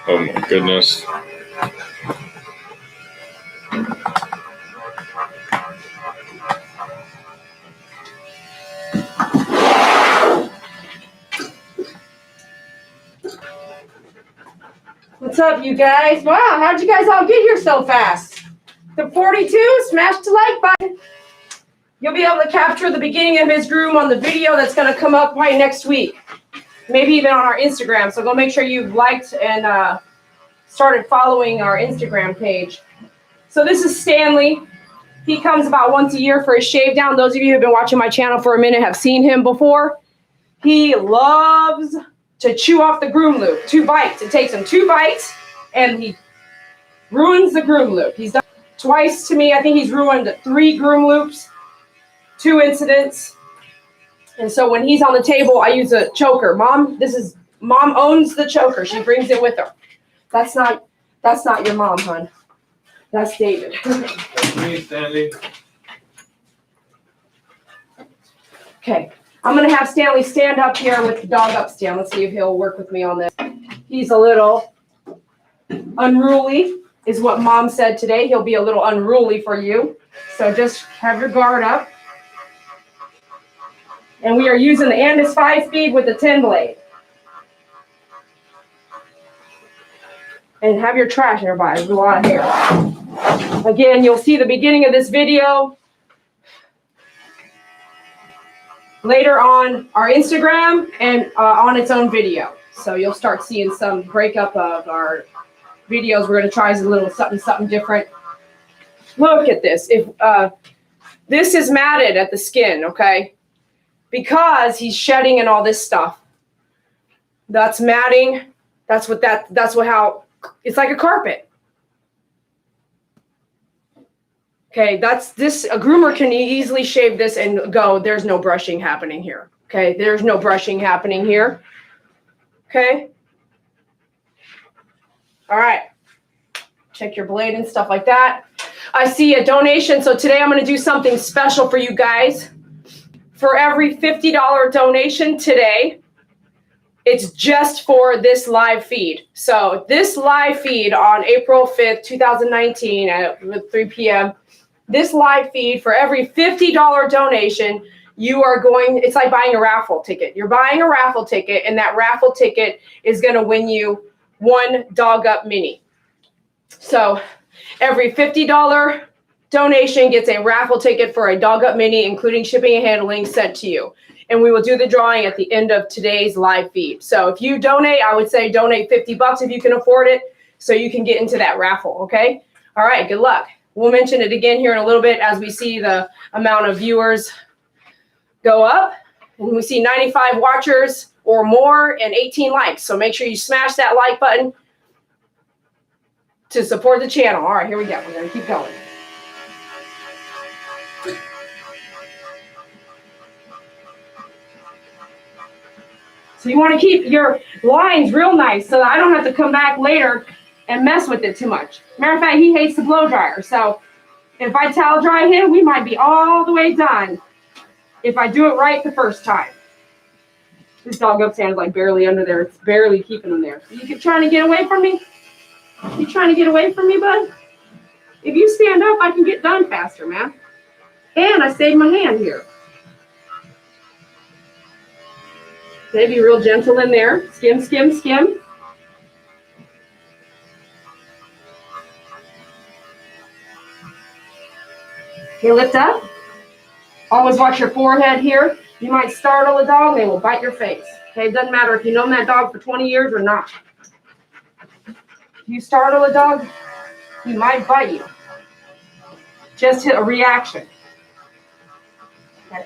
Oh my goodness. What's up, you guys? Wow, how'd you guys all get here so fast? The 42, smash the like button. You'll be able to capture the beginning of his groom on the video that's going to come up right next week. Maybe even on our Instagram. So go make sure you've liked and started following our Instagram page. So this is Stanley. He comes about once a year for his shave down. Those of you who have been watching my channel for a minute have seen him before. He loves to chew off the groom loop. 2 bites. It takes him 2 bites and he ruins the groom loop. He's done twice to me. I think he's ruined 3 groom loops, 2 incidents. And so when he's on the table, I use a choker. Mom owns the choker. She brings it with her. That's not your mom, hon. That's David. That's me, Stanley. Okay. I'm going to have Stanley stand up here with the dog upstand. Let's see if he'll work with me on this. He's a little unruly, is what Mom said today. He'll be a little unruly for you. So just have your guard up. And we are using the Andis 5-speed with the 10 blade. And have your trash nearby. There's a lot of hair. Again, you'll see the beginning of this video later on our Instagram and on its own video. So you'll start seeing some breakup of our videos. We're going to try a little something different. Look at this. If this is matted at the skin, okay? Because he's shedding and all this stuff. That's matting. That's how it's like a carpet. Okay, a groomer can easily shave this and go, there's no brushing happening here. Okay, there's no brushing happening here. Okay. All right. Check your blade and stuff like that. I see a donation, so today I'm going to do something special for you guys. For every $50 donation today, it's just for this live feed. So this live feed on April 5th, 2019 at 3 p.m., this live feed, for every $50 donation, it's like buying a raffle ticket. You're buying a raffle ticket, and that raffle ticket is going to win you 1 Dog Up Mini. So every $50 donation gets a raffle ticket for a Dog Up Mini, including shipping and handling, sent to you. And we will do the drawing at the end of today's live feed. So if you donate, I would say donate $50 if you can afford it, so you can get into that raffle, okay? All right, good luck. We'll mention it again here in a little bit as we see the amount of viewers go up. And we see 95 watchers or more and 18 likes. So make sure you smash that like button to support the channel. All right, here we go. We're going to keep going. So you want to keep your lines real nice so that I don't have to come back later and mess with it too much. Matter of fact, he hates the blow dryer. So if I towel dry him, we might be all the way done if I do it right the first time. This dog upstand is like barely under there. It's barely keeping him there. You keep trying to get away from me? You trying to get away from me, bud? If you stand up, I can get done faster, man. And I saved my hand here. Okay, be real gentle in there. Skim, skim, skim. Okay, lift up. Always watch your forehead here. You might startle a dog, they will bite your face. Okay, it doesn't matter if you've known that dog for 20 years or not. If you startle a dog, he might bite you. Just hit a reaction. Okay.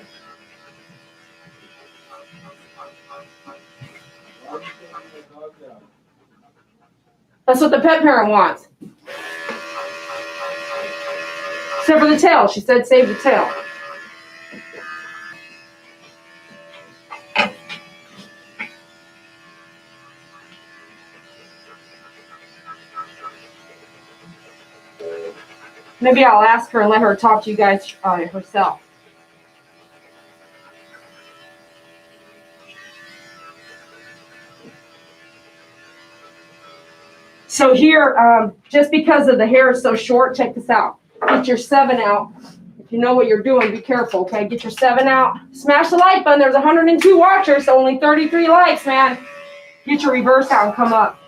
That's what the pet parent wants. Except for the tail. She said save the tail. Maybe I'll ask her and let her talk to you guys herself. So here, just because of the hair is so short, check this out. Get your 7 out. If you know what you're doing, be careful, okay? Get your 7 out. Smash the like button. There's 102 watchers, so only 33 likes, man. Get your reverse out and come up.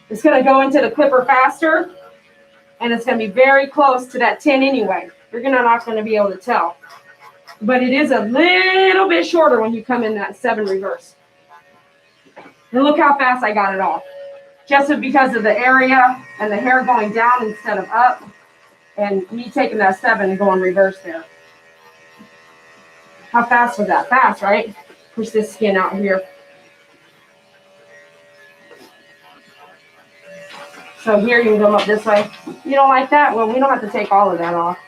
It's going to go into the clipper faster, and it's going to be very close to that 10 anyway. You're not going to be able to tell. But it is a little bit shorter when you come in that 7 reverse. And look how fast I got it off. Just because of the area and the hair going down instead of up, and me taking that 7 and going reverse there. How fast was that? Fast, right? Push this skin out here. So here you can come up this way. You don't like that? Well, we don't have to take all of that off.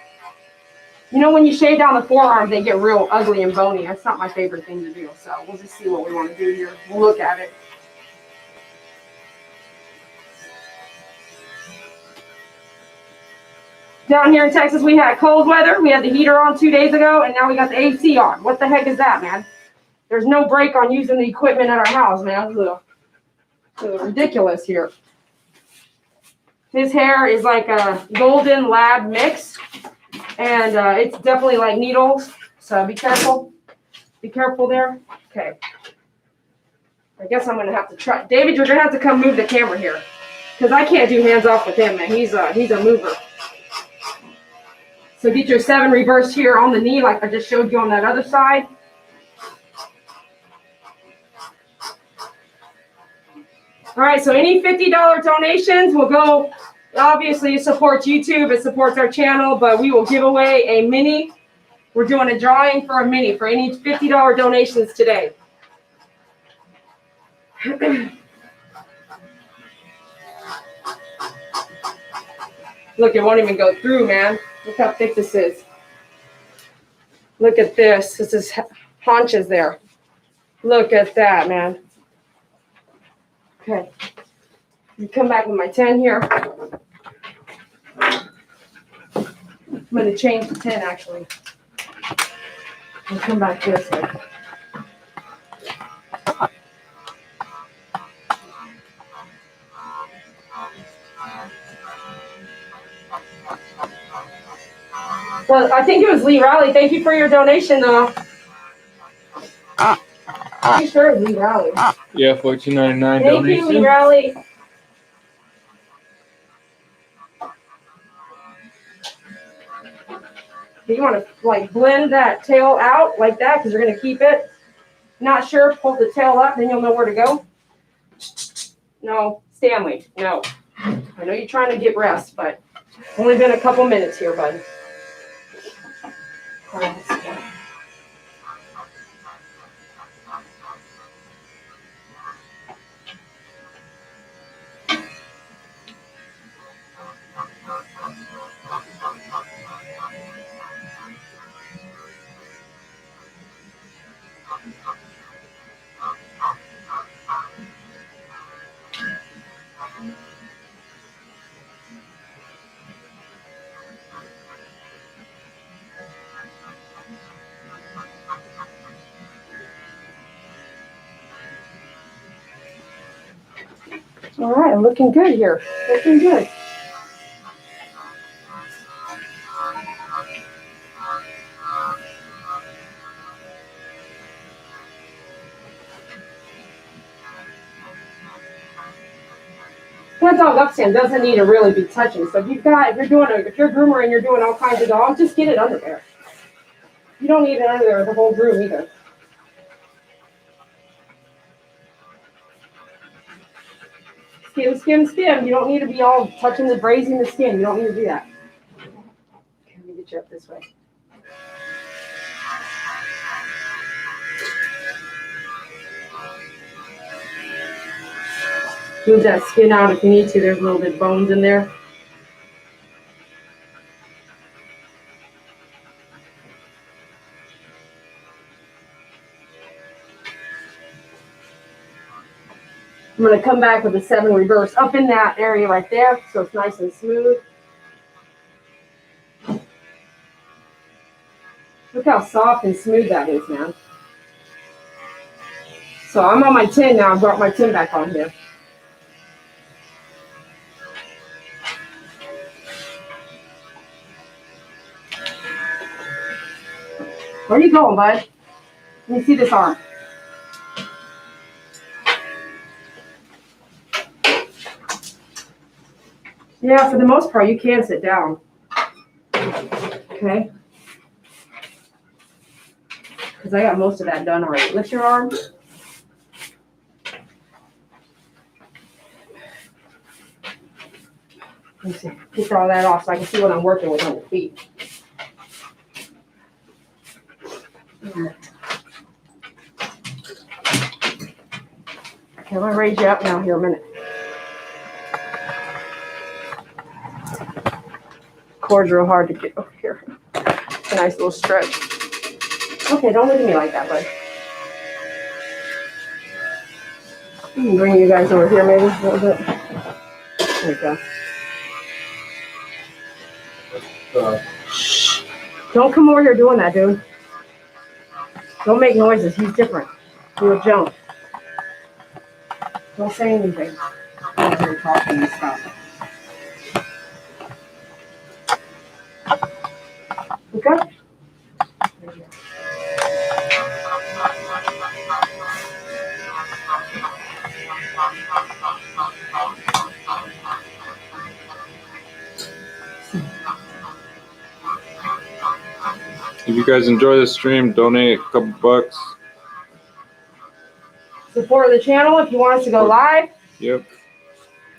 You know, when you shave down the forearms, they get real ugly and bony. That's not my favorite thing to do. So we'll just see what we want to do here. We'll look at it. Down here in Texas, we had cold weather. We had the heater on 2 days ago, and now we got the AC on. What the heck is that, man? There's no break on using the equipment at our house, man. It's ridiculous here. His hair is like a golden lab mix, and it's definitely like needles, so be careful. Be careful there. Okay. I guess I'm going to have to try. David, you're going to have to come move the camera here, because I can't do hands off with him, man. He's a mover. So get your 7 reverse here on the knee like I just showed you on that other side. All right, so any $50 donations will go, obviously it supports YouTube, it supports our channel, but we will give away a mini. We're doing a drawing for a mini for any $50 donations today. Look, it won't even go through, man. Look how thick this is. Look at this. This is haunches there. Look at that, man. Okay. You come back with my 10 here. I'm going to change the 10, actually. And come back this way. Well, I think it was Lee Rowley. Thank you for your donation, though. Pretty sure it was Lee Rowley. Yeah, $14.99 Thank donation. you, Lee Rowley. You want to like blend that tail out like that because you're going to keep it. Not sure, pull the tail up, then you'll know where to go. No, Stanley, no. I know you're trying to get rest, but only been a couple minutes here, bud. All right, let's go. All right, I'm looking good here. Looking good. That dog upstand doesn't need to really be touching. So if you're a groomer and you're doing all kinds of dogs, just get it under there. You don't need it under there the whole groom either. Skim, skim, skim. You don't need to be all touching the grazing the skin. You don't need to do that. Okay, let me get you up this way. Move that skin out if you need to. There's a little bit of bones in there. I'm going to come back with a 7 reverse up in that area right there so it's nice and smooth. Look how soft and smooth that is, man. So I'm on my 10 now. I brought my 10 back on here. Where are you going, bud? Let me see this arm. Yeah, for the most part, you can sit down. Okay. Because I got most of that done already. Lift your arm. Let me see. Get all that off so I can see what I'm working with on your feet. Okay, I'm going to raise you up now here a minute. Cord's real hard to get over here. It's a nice little stretch. Okay, don't look at me like that, bud. I can bring you guys over here maybe a little bit. There you go. Shh. Don't come over here doing that, dude. Don't make noises. He's different. He'll jump. Don't say anything. While you're talking and stuff. Okay? There you go. If you guys enjoy the stream, donate a couple bucks. Support the channel if you want us to go live. Yep.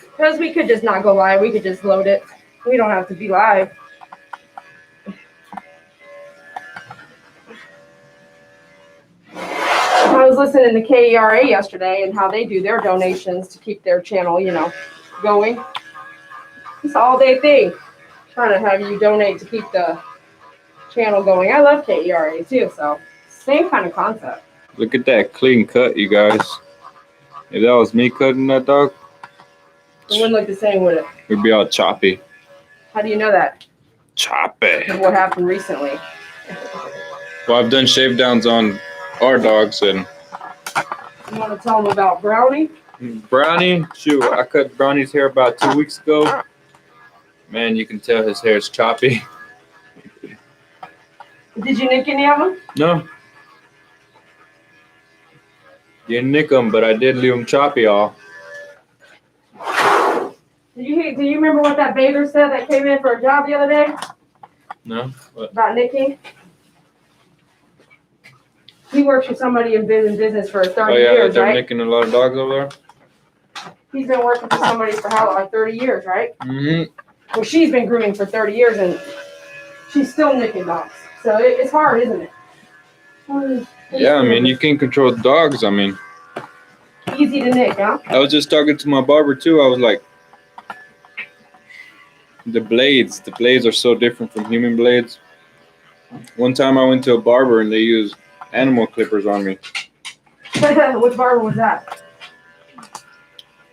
Because we could just not go live. We could just load it. We don't have to be live. I was listening to KERA yesterday and how they do their donations to keep their channel, you know, going. It's all day thing. Trying to have you donate to keep the channel going. I love KERA too, so same kind of concept. Look at that clean cut, you guys. If that was me cutting that dog, It wouldn't look the same, would it? it'd be all choppy. How do you know that? Choppy. Because what happened recently? Well, I've done shave downs on our dogs, and You want to tell them about Brownie? Brownie, shoot, I cut Brownie's hair about 2 weeks ago. Man, you can tell his hair is choppy. Did you nick any of them? No. Didn't nick them, but I did leave them choppy all. Do you remember what that Bader said that came in for a job the other day? No? What? About nicking? He works for somebody in business for 30 Oh, yeah, years, they're right? nicking a lot of dogs over there? He's been working for somebody for how, like 30 years, right? Mm-hmm. Well, she's been grooming for 30 years, and she's still nicking dogs. So it's hard, isn't it? Yeah, I mean, you can control the dogs. I mean, Easy to nick, huh? I was just talking to my barber, too. I was like, the blades are so different from human blades. One time I went to a barber, and they used animal clippers on me. Which barber was that?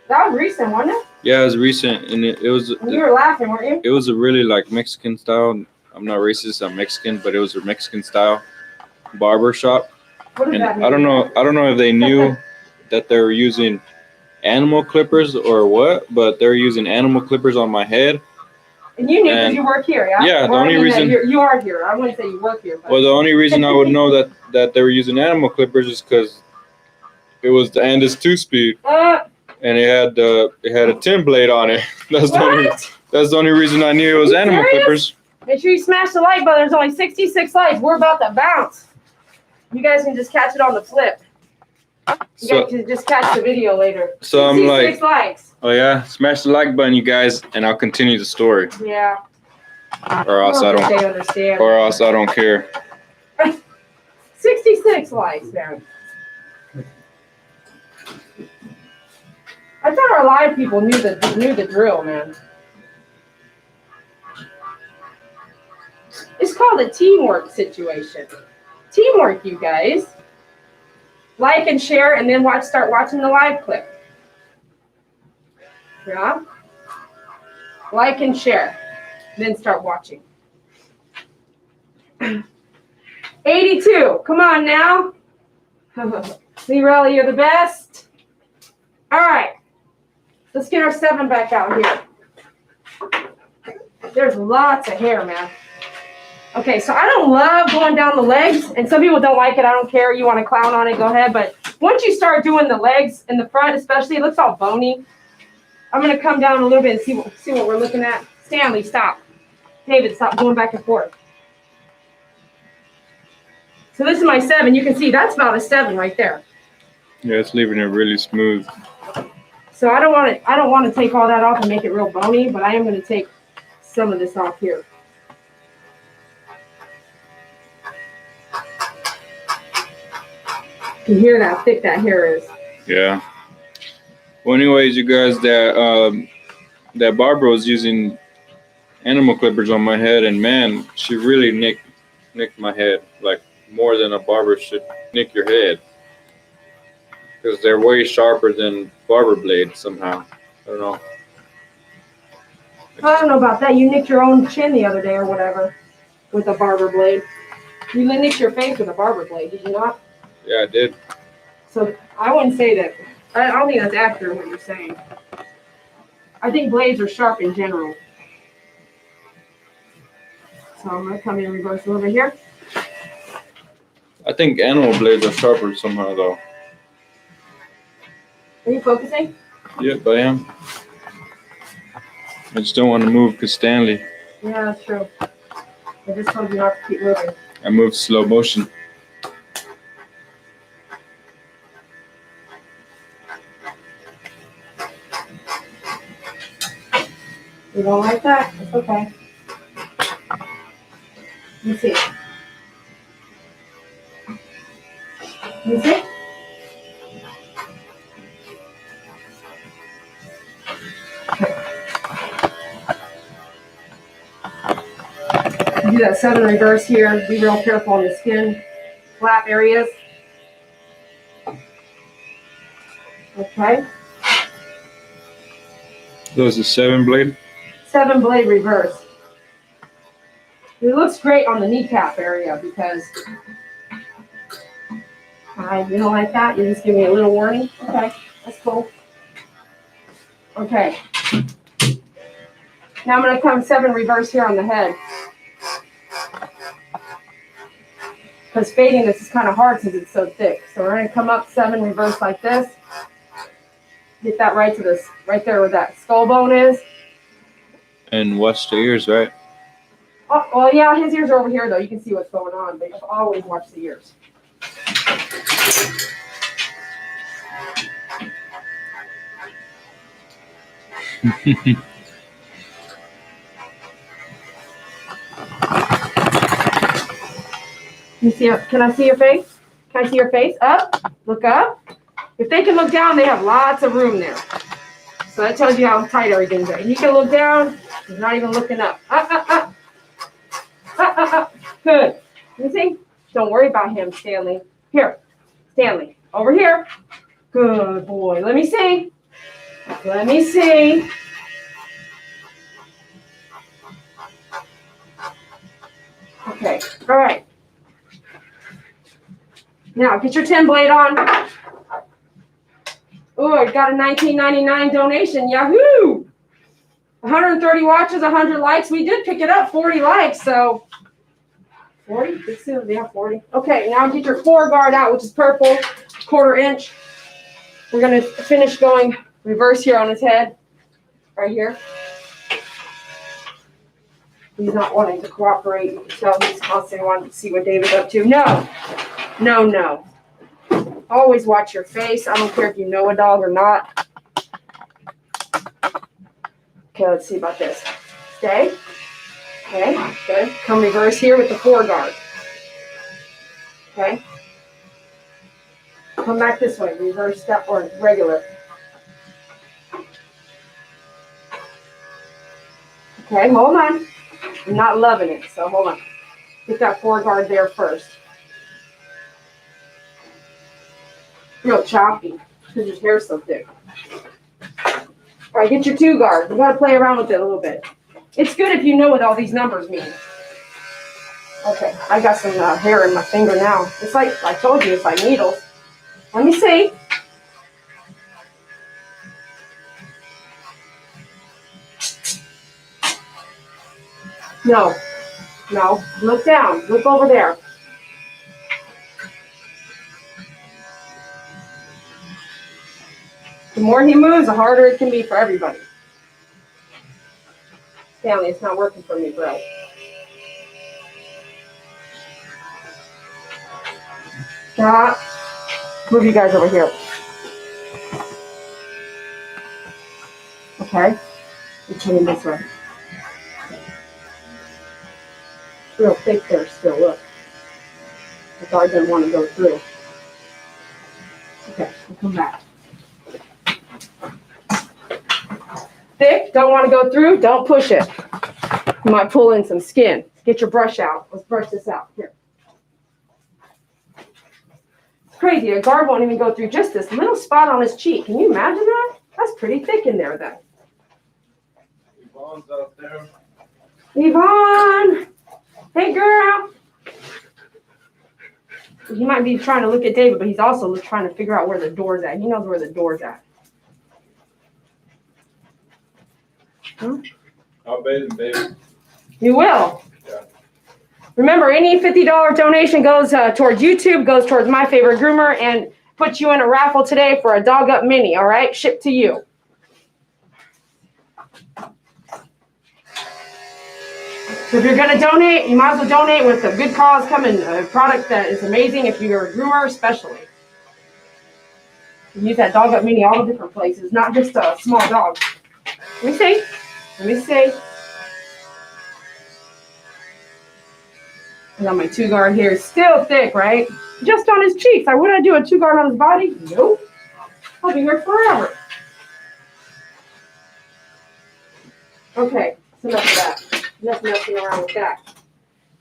That was recent, wasn't it? Yeah, it was recent, and it was. And you were laughing, weren't you? It was a really like Mexican style. I'm not racist. I'm Mexican, but it was a Mexican style barber shop. What does And that mean? I don't know if they knew that they were using animal clippers or what, but they're using animal clippers on my head. And you knew because you work here, yeah? Yeah, the Well, only reason you are here. I wouldn't say you work here. But. well, the only reason I would know that they were using animal clippers is because it was the Andes 2-speed, and it had a 10 blade on it. That's the only reason I knew it was animal clippers. Make sure you smash the like button. There's only 66 likes. We're about to bounce. You guys can just catch it on the flip. You guys can just catch the video later. So I'm like, likes. Oh yeah, smash the like button, you guys, and I'll continue the story. Yeah. Or else I don't. They understand. Or else I don't care. 66 likes, man. I thought our live people knew the drill, man. It's called a teamwork situation. Teamwork, you guys. Like and share, and then start watching the live clip. Yeah? Like and share, then start watching. 82, come on now. Lerella, you're the best. All right, let's get our 7 back out here. There's lots of hair, man. Okay, so I don't love going down the legs, and some people don't like it. I don't care. You want to clown on it, go ahead. But once you start doing the legs in the front, especially, it looks all bony. I'm going to come down a little bit and see what we're looking at. Stanley, stop. David, stop going back and forth. So this is my 7. You can see that's about a 7 right there. Yeah, it's leaving it really smooth. So I don't want to take all that off and make it real bony, but I am going to take some of this off here. You can hear how thick that hair is. Yeah. Well, anyways, you guys, that barber was using animal clippers on my head, and man, she really nicked my head, like more than a barber should nick your head, because they're way sharper than barber blades somehow. I don't know. I don't know about that. You nicked your own chin the other day or whatever with a barber blade. You nicked your face with a barber blade, did you not? Yeah, I did. So I wouldn't say that. I don't think that's accurate what you're saying. I think blades are sharp in general. So I'm going to come in reverse a little bit here. I think animal blades are sharper somehow, though. Are you focusing? Yep, I am. I just don't want to move because Stanley. Yeah, that's true. I just told you not to keep moving. I moved slow motion. You don't like that? It's okay. You see. You see? Do that 7 reverse here. Be real careful on the skin flap areas. Okay. Those are 7 blade. 7 blade reverse. It looks great on the kneecap area because you don't like that. You just give me a little warning. Okay, that's cool. Okay. Now I'm going to come 7 reverse here on the head. Because fading this is kind of hard since it's so thick. So we're going to come up 7 reverse like this. Get that right to this, right there where that skull bone is. And watch the ears, right? Oh, well, yeah, his ears are over here, though. You can see what's going on, but you always watch the ears. You see? Can I see your face? Can I see your face? Up. Look up. If they can look down, they have lots of room there. So that tells you how tight everything's there. You can look down. He's not even looking up. Up, up, up. Up, up, up. Good. You see? Don't worry about him, Stanley. Here. Stanley. Over here. Good boy. Let me see. Let me see. Okay. All right. Now, get your 10 blade on. Oh, I got a $19.99 donation. Yahoo! 130 watches, 100 likes. We did pick it up, 40 likes, so 40? Yeah, 40. Okay, now get your 4 guard out, which is purple, 1/4 inch. We're going to finish going reverse here on his head, right here. He's not wanting to cooperate. You can tell he's constantly wanting to see what David's up to. No, no, no. Always watch your face. I don't care if you know a dog or not. Okay, let's see about this. Stay. Okay, good. Come reverse here with the 4 guard. Okay. Come back this way. Reverse step or regular. Okay, hold on. I'm not loving it, so hold on. Get that 4 guard there first. Real choppy because his hair's so thick. All right, get your 2 guard. You got to play around with it a little bit. It's good if you know what all these numbers mean. Okay, I got some hair in my finger now. It's like, I told you, it's like needles. Let me see. No. No, look down. Look over there. The more he moves, the harder it can be for everybody. Stanley, it's not working for me, bro. Stop. Move you guys over here. Okay. You're coming this way. It's real thick there still, look. The dog doesn't want to go through. Okay, we'll come back. Thick, don't want to go through, don't push it. You might pull in some skin. Get your brush out. Let's brush this out. Here. It's crazy. A guard won't even go through just this little spot on his cheek. Can you imagine that? That's pretty thick in there then. Yvonne's out there. Yvonne! Hey, girl! He might be trying to look at David, but he's also trying to figure out where the door's at. He knows where the door's at. Huh? I'll bathe him, baby. You will. Yeah. Remember, any $50 donation goes towards YouTube, goes towards My Favorite Groomer, and puts you in a raffle today for a Dog Up Mini, all right? Shipped to you. So if you're going to donate, you might as well donate with a good cause coming, a product that is amazing if you're a groomer especially. You use that Dog Up Mini all the different places, not just a small dog. Let me see. Let me see. I got my 2-guard here. It's still thick, right? Just on his cheeks. Would I do a 2-guard on his body? Nope. I'll be here forever. Okay, so enough of that. Enough messing around with that.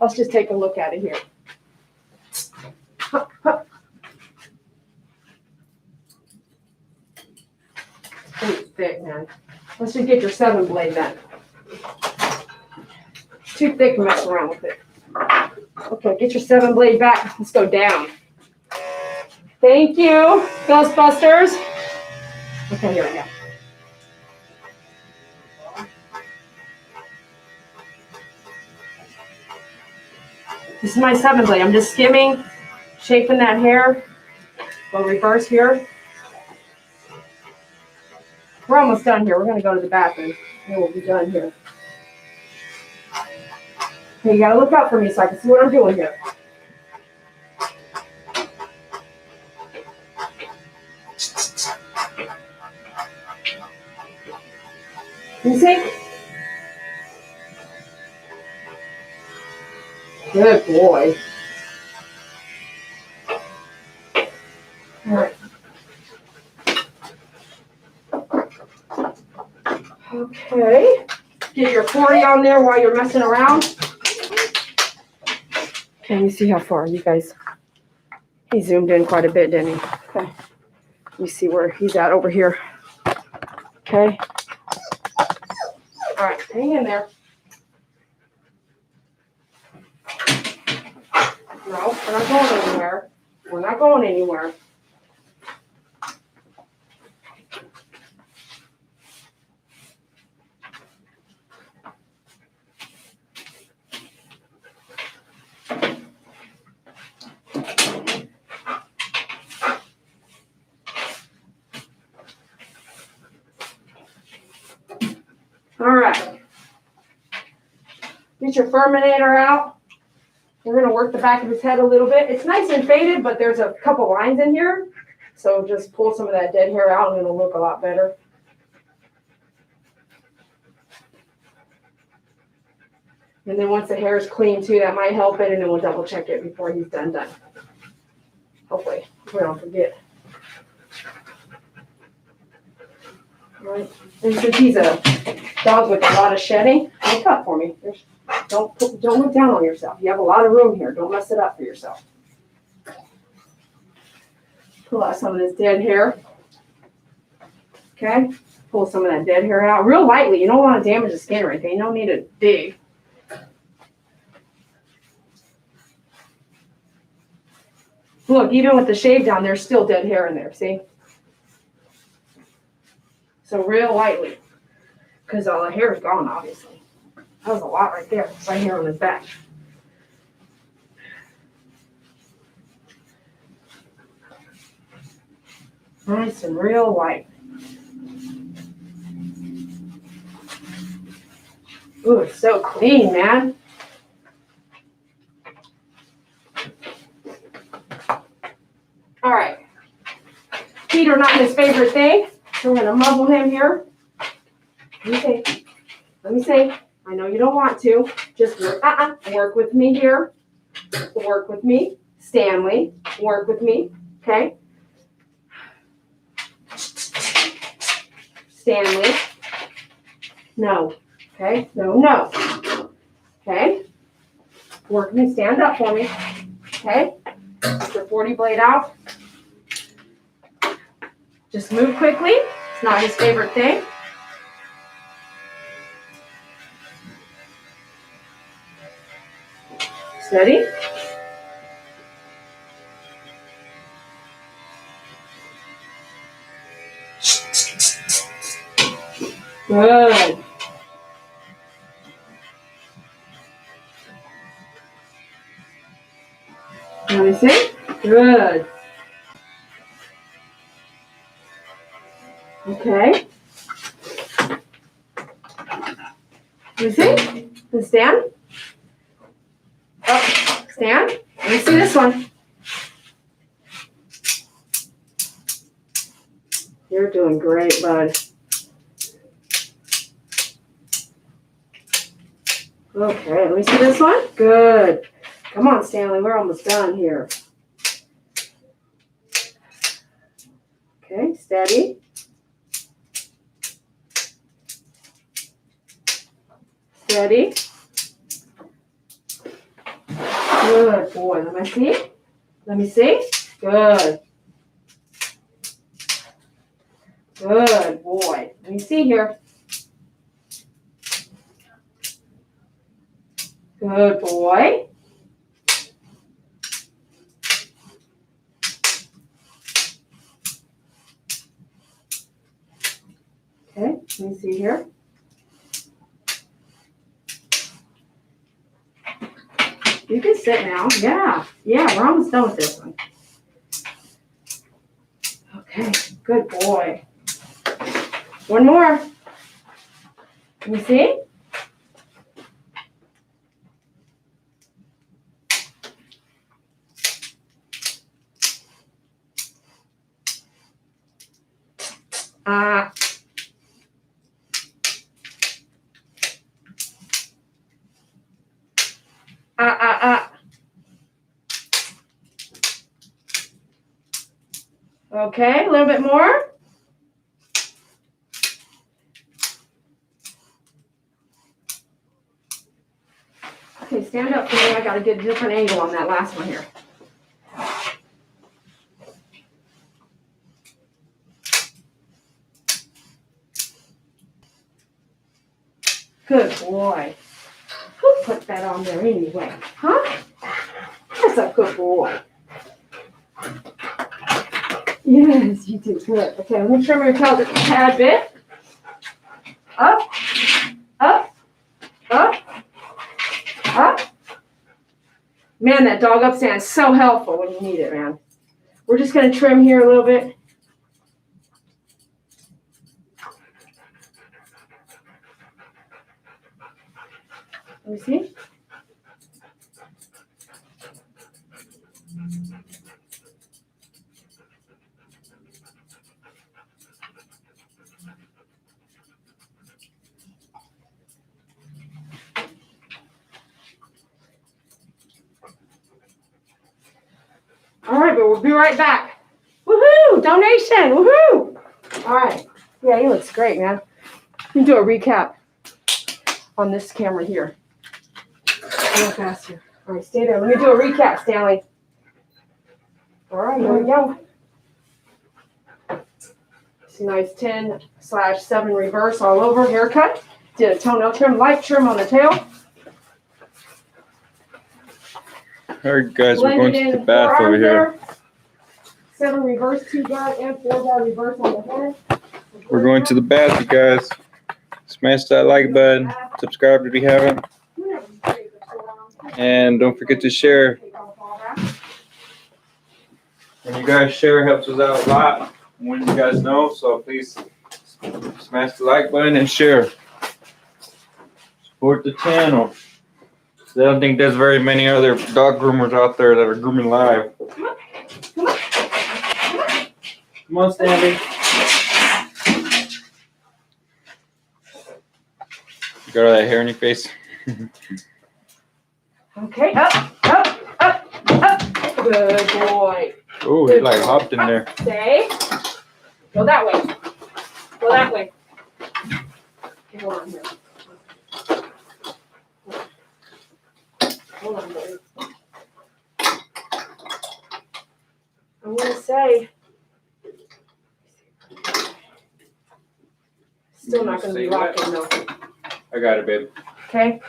Let's just take a look at it here. Hup, hup. It's thick, man. Let's just get your 7-blade then. It's too thick to mess around with it. Okay, get your 7-blade back. Let's go down. Thank you, Ghostbusters. Okay, here we go. This is my 7-blade. I'm just skimming, shaping that hair. Go reverse here. We're almost done here. We're going to go to the bathroom, and we'll be done here. Okay, you got to look out for me so I can see what I'm doing here. You see? Good boy. All right. Okay. Get your 40 on there while you're messing around. Can you see how far? You guys, he zoomed in quite a bit, didn't he? Okay. Let me see where he's at over here. Okay. All right, hang in there. No, we're not going anywhere. We're not going anywhere. All right. Get your Furminator out. We're going to work the back of his head a little bit. It's nice and faded, but there's a couple lines in here. So just pull some of that dead hair out and it'll look a lot better. And then once the hair is clean too, that might help it, and then we'll double check it before he's done. Hopefully, we don't forget. All right. And since he's a dog with a lot of shedding, look up for me. Don't look down on yourself. You have a lot of room here. Don't mess it up for yourself. Pull out some of this dead hair. Okay. Pull some of that dead hair out real lightly. You don't want to damage the skin or anything. You don't need to dig. Look, even with the shave down, there's still dead hair in there, see? So real lightly, because all the hair is gone, obviously. That was a lot right there, right here on his back. Nice and real white. Ooh, it's so clean, man. All right. Feet are not his favorite thing, so we're going to muzzle him here. Let me see. I know you don't want to. Just work with me here. Work with me. Stanley, work with me. Okay? Stanley. No. Okay? No. Okay? Work with me. Stand up for me. Okay? Get your 40 blade out. Just move quickly. It's not his favorite thing. Steady. Good. Let me see. Good. Okay. Let me see. Then stand. Up. Stand. Let me see this one. You're doing great, bud. Okay, let me see this one. Good. Come on, Stanley. We're almost done here. Okay, steady. Steady. Good boy. Let me see. Let me see. Good. Good boy. Let me see here. Good boy. Okay, let me see here. You can sit now. Yeah, we're almost done with this one. Okay, good boy. One more. Let me see. Okay, a little bit more. Okay, stand up for me. I got to get a different angle on that last one here. Good boy. Who put that on there anyway? Huh? That's a good boy. Yes, you did good. Okay, I'm going to trim your tail just a tad bit. Up, up, up, up. Man, that dog up stand is so helpful when you need it, man. We're just going to trim here a little bit. Let me see. All right, but we'll be right back. Woohoo! Donation! Woohoo! All right. Yeah, he looks great, man. Let me do a recap on this camera here. A little faster. All right, stay there. Let me do a recap, Stanley. All right, here we go. It's a nice 10/7 reverse all over haircut. Did a toenail trim, light trim on the tail. All right, guys, we're going to the bath over here. 7 reverse, 2 guard, and 4 guard reverse on the head. We're going to the bath, you guys. Smash that like button. Subscribe if you haven't. And don't forget to share. When you guys share, it helps us out a lot. when you guys know. So please smash the like button and share. Support the channel. I don't think there's very many other dog groomers out there that are grooming live. Come on, Stanley. You got all that hair in your face? Okay, up. Good boy. Oh, he like hopped in there. Stay. Go that way. Go that way. Okay, hold on here. Hold on, baby. I'm gonna say, still not gonna be rocking though. I got it, babe. Okay.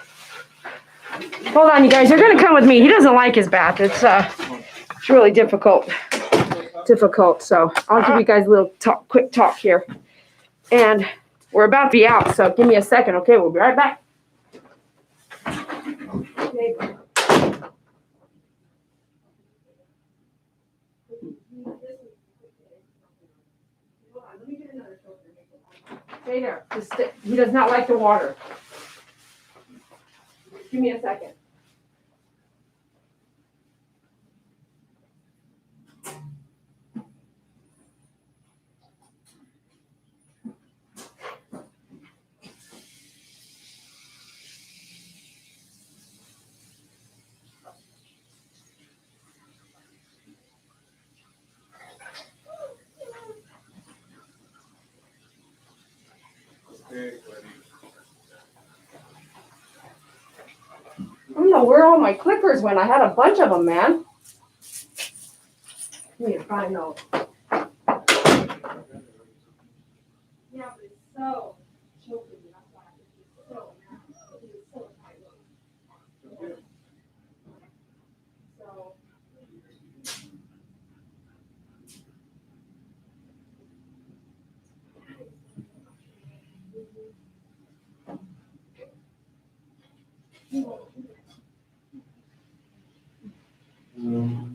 Hold on, you guys. You're gonna come with me. He doesn't like his bath. It's really difficult. So I'll give you guys a little quick talk here. And we're about to be out, so give me a second, okay? We'll be right back. Okay. Stay there. Just stay. He does not like the water. Give me a second. I don't know where all my clippers went. I had a bunch of them, man. I need to find those. Yeah, but it's so choking. That's why it's so mad. It's so tight. So.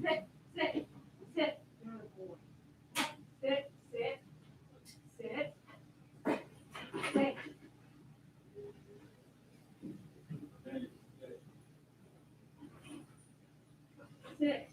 Sit, sit, sit. Sit, sit, sit, sit. Sit.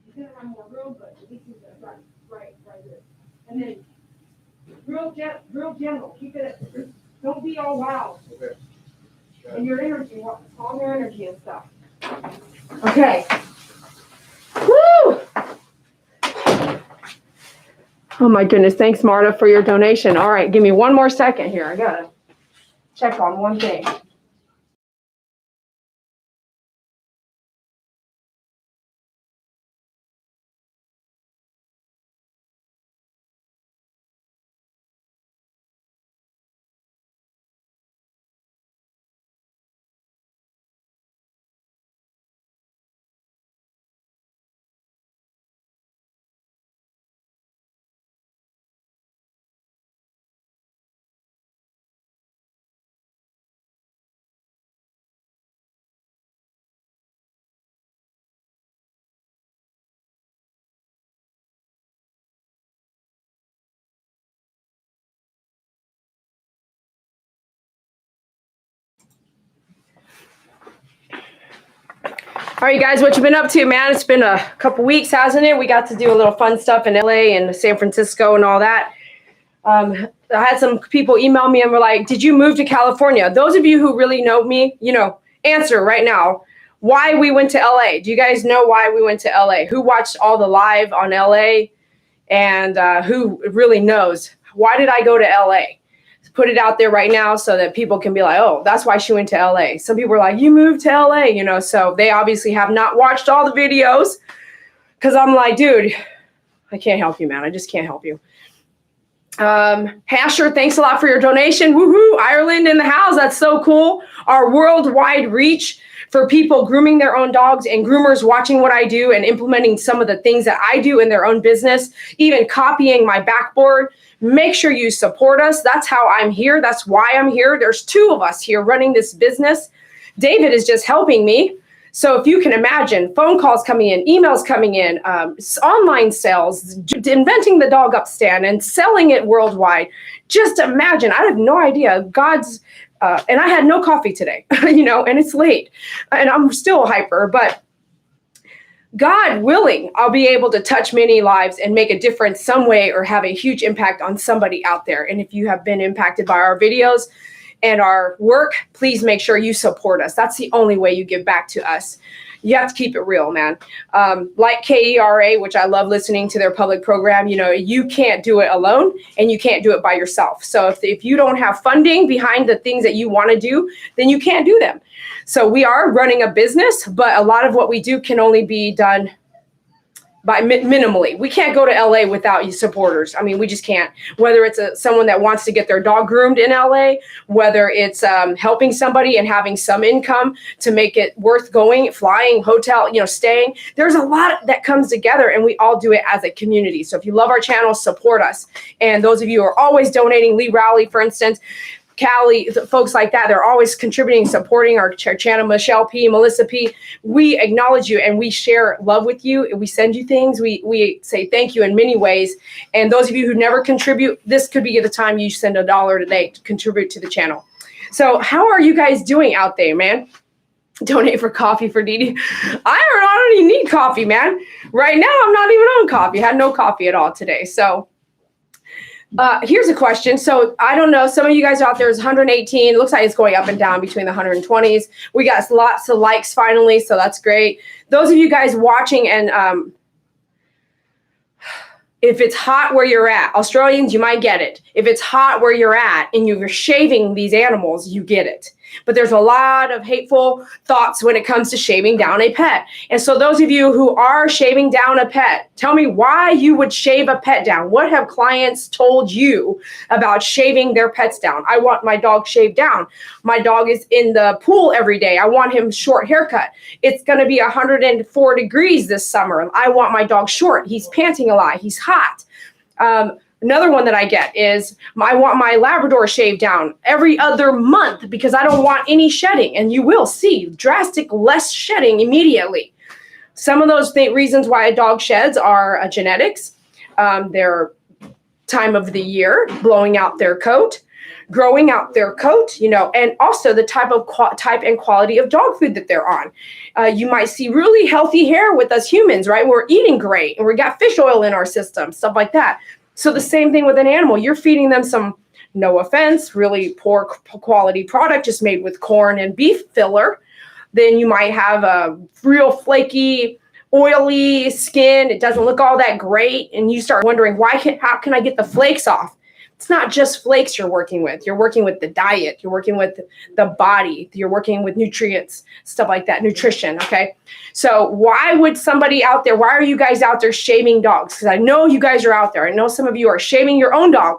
He's gonna run more real good. At least he's gonna run right there. And then real gentle. Keep it. Don't be all wild. Okay. And your energy, calm your energy and stuff. Okay. Woo! Oh my goodness. Thanks, Marta, for your donation. All right, give me one more second here. I gotta check on one thing. All right, you guys, what you been up to, man? It's been a couple weeks, hasn't it? We got to do a little fun stuff in LA and San Francisco and all that. I had some people email me and were like, did you move to California? Those of you who really know me, answer right now why we went to LA. Do you guys know why we went to LA? Who watched all the live on LA? And who really knows? Why did I go to LA? Put it out there right now so that people can be like, oh, that's why she went to LA. Some people are like, you moved to LA, so they obviously have not watched all the videos because I'm like, dude, I can't help you, man. I just can't help you. Hasher, thanks a lot for your donation. Woohoo! Ireland in the house. That's so cool. Our worldwide reach for people grooming their own dogs and groomers watching what I do and implementing some of the things that I do in their own business, even copying my backboard. Make sure you support us. That's how I'm here. That's why I'm here. There's two of us here running this business. David is just helping me. So if you can imagine, phone calls coming in, emails coming in, online sales, inventing the dog up stand and selling it worldwide. Just imagine, I have no idea. And I had no coffee today, and it's late and I'm still hyper, but God willing, I'll be able to touch many lives and make a difference some way or have a huge impact on somebody out there. And if you have been impacted by our videos and our work, please make sure you support us. That's the only way you give back to us. You have to keep it real, man. Like KERA, which I love listening to their public program, you can't do it alone and you can't do it by yourself. So if you don't have funding behind the things that you want to do, then you can't do them. So we are running a business, but a lot of what we do can only be done by minimally. We can't go to LA without supporters. I mean, we just can't. Whether it's someone that wants to get their dog groomed in LA, whether it's helping somebody and having some income to make it worth going, flying, hotel, staying. There's a lot that comes together and we all do it as a community. So if you love our channel, support us. And those of you who are always donating, Lee Rowley, for instance, Callie, folks like that, they're always contributing, supporting our channel. Michelle P, Melissa P, we acknowledge you and we share love with you. We send you things. We say thank you in many ways. And those of you who never contribute, this could be the time you send $1 today to contribute to the channel. So how are you guys doing out there, man? Donate for coffee for Dee Dee. I don't even need coffee, man. Right now, I'm not even on coffee. I had no coffee at all today. So here's a question. So I don't know. Some of you guys out there is 118. It looks like it's going up and down between the 120s. We got lots of likes finally, so that's great. Those of you guys watching, and if it's hot where you're at, Australians, you might get it. If it's hot where you're at and you're shaving these animals, you get it. But there's a lot of hateful thoughts when it comes to shaving down a pet. And so those of you who are shaving down a pet, tell me why you would shave a pet down. What have clients told you about shaving their pets down? I want my dog shaved down. My dog is in the pool every day. I want him short haircut. It's going to be 104 degrees this summer. I want my dog short. He's panting a lot. He's hot. Another one that I get is I want my Labrador shaved down every other month because I don't want any shedding. And you will see drastic less shedding immediately. Some of those reasons why a dog sheds are genetics, their time of the year, blowing out their coat, growing out their coat, and also the type and quality of dog food that they're on. You might see really healthy hair with us humans, right? We're eating great and we got fish oil in our system, stuff like that. So the same thing with an animal. You're feeding them some, no offense, really poor quality product just made with corn and beef filler. Then you might have a real flaky, oily skin. It doesn't look all that great. And you start wondering, how can I get the flakes off? It's not just flakes you're working with. You're working with the diet. You're working with the body. You're working with nutrients, stuff like that, nutrition, okay? So why would somebody out there, why are you guys out there shaving dogs? Because I know you guys are out there. I know some of you are shaving your own dog.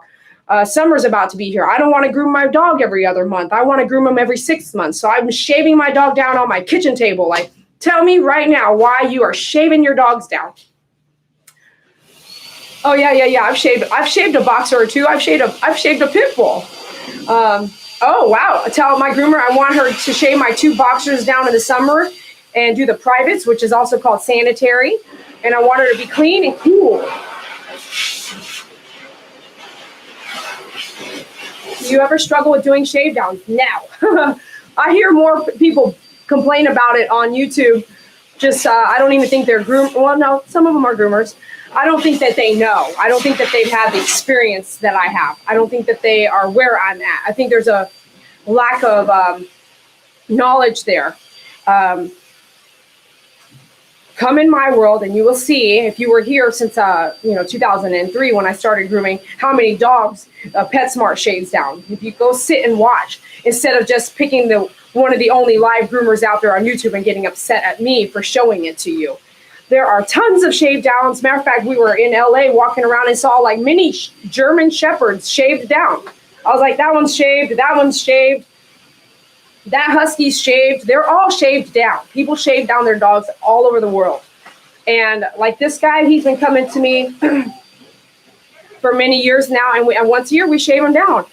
Summer's about to be here. I don't want to groom my dog every other month. I want to groom him every 6 months. So I'm shaving my dog down on my kitchen table. Like, tell me right now why you are shaving your dogs down. Oh yeah. I've shaved a boxer or two. I've shaved a pit bull. Oh wow. I tell my groomer I want her to shave my 2 boxers down in the summer and do the privates, which is also called sanitary. And I want her to be clean and cool. Do you ever struggle with doing shave downs? No. I hear more people complain about it on YouTube. Just I don't even think they're well, no, some of them are groomers. I don't think that they know. I don't think that they've had the experience that I have. I don't think that they are where I'm at. I think there's a lack of knowledge there. Come in my world and you will see, if you were here since 2003 when I started grooming, how many dogs PetSmart shaves down. If you go sit and watch, instead of just picking one of the only live groomers out there on YouTube and getting upset at me for showing it to you. There are tons of shave downs. Matter of fact, we were in LA walking around and saw like mini German shepherds shaved down. I was like, that one's shaved, that one's shaved, that husky's shaved. They're all shaved down. People shave down their dogs all over the world. And like this guy, he's been coming to me for many years now, and once a year we shave him down.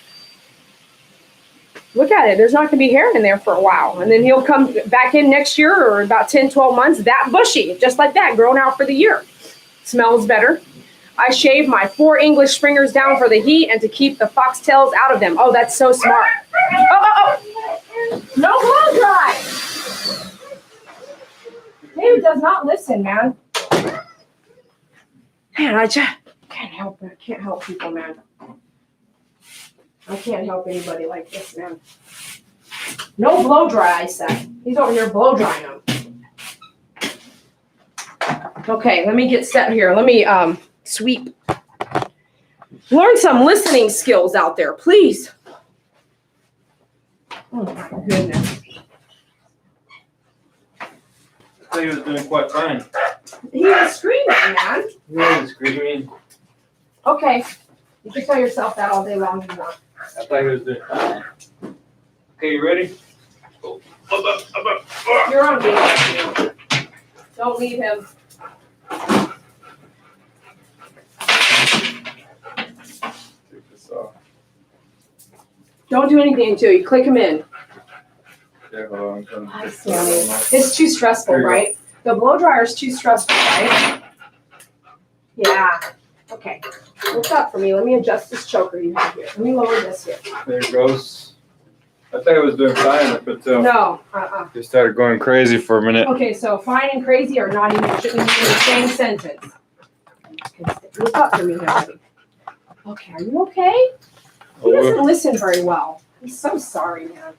Look at it. There's not going to be hair in there for a while. And then he'll come back in next year or about 10, 12 months, that bushy, just like that, grown out for the year. Smells better. I shave my 4 English Springers down for the heat and to keep the foxtails out of them. Oh, that's so smart. Oh. No blow dry. David does not listen, man. Man, I just can't help it. I can't help people, man. I can't help anybody like this, man. No blow dry, I said. He's over here blow drying them. Okay, let me get set here. Let me sweep. Learn some listening skills out there, please. Oh my goodness. I thought he was doing quite fine. He was screaming, man. He was screaming. Okay. You can tell yourself that all day long if you want. I thought he was doing fine. Okay, you ready? Go. You're on game. Don't leave him. Take this off. Don't do anything until you click him in. Yeah, hold on. I stand it. It's too stressful, right? The blow dryer is too stressful, right? Yeah. Okay. Look up for me. Let me adjust this choker you have here. Let me lower this here. There it goes. I thought it was doing fine up until No. he started going crazy for a minute. Okay, so fine and crazy are not even shouldn't be in the same sentence. Okay, look up for me here, buddy. Okay, are you okay? He doesn't listen very well. I'm so sorry, man.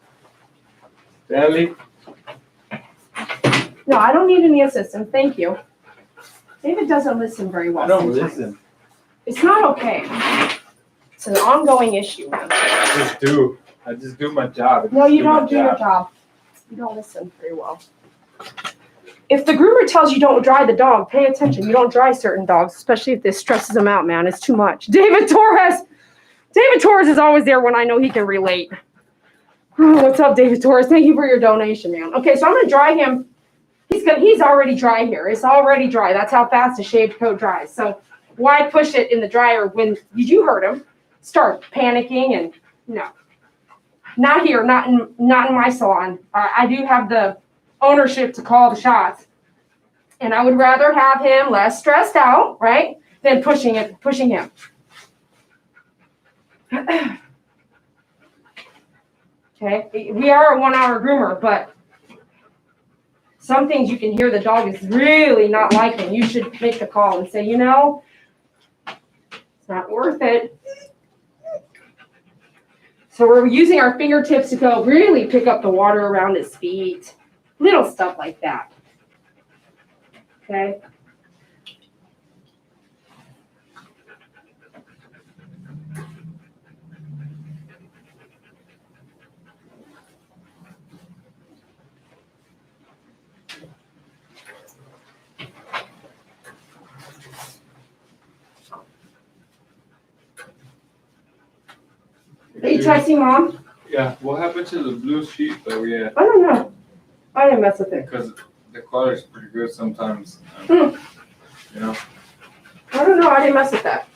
Stanley? No, I don't need any assistance. Thank you. David doesn't listen very well. I don't sometimes. listen. It's not okay. It's an ongoing issue, man. I just do my job. No, you don't do your job. You don't listen very well. If the groomer tells you don't dry the dog, pay attention. You don't dry certain dogs, especially if this stresses them out, man. It's too much. David Torres is always there when I know he can relate. Oh, what's up, David Torres? Thank you for your donation, man. Okay, so I'm going to dry him. He's already dry here. It's already dry. That's how fast a shaved coat dries. So why push it in the dryer when you heard him start panicking and no. Not here, not in my salon. I do have the ownership to call the shots. And I would rather have him less stressed out, right, than pushing him. Okay, we are a 1-hour groomer, but some things you can hear the dog is really not liking. You should make the call and say, it's not worth it. So we're using our fingertips to go really pick up the water around his feet. Little stuff like that. Okay. Are you texting Mom? Yeah. What happened to the blue sheet that we had? I don't know. I didn't mess with it. Because the quality is pretty good sometimes. I don't know. I didn't mess with that.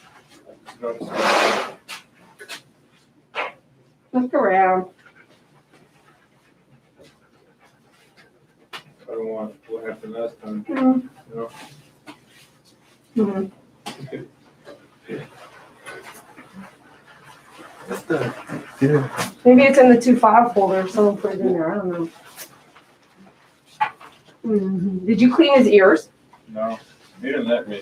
Look around. I don't want what happened last time. Maybe it's in the 2 file folder. Someone put it in there. I don't know. Did you clean his ears? No, he didn't let me.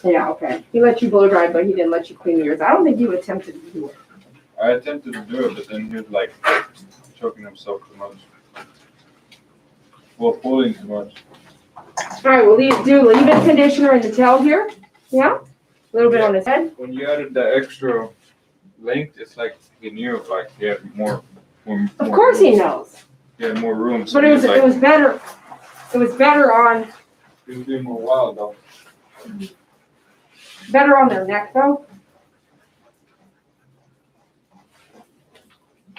Yeah, okay. He let you blow dry, but he didn't let you clean the ears. I don't think you attempted to do it. I attempted to do it, but then he was like choking himself too much. Well, pulling too much. All right, we'll do leave-in conditioner in the tail here. Yeah? A little bit on his head. When you added the extra length, it's like he knew like he had more Of course he knows. He had more room. But it was better. It was better on He was being more wild though. Better on their neck though.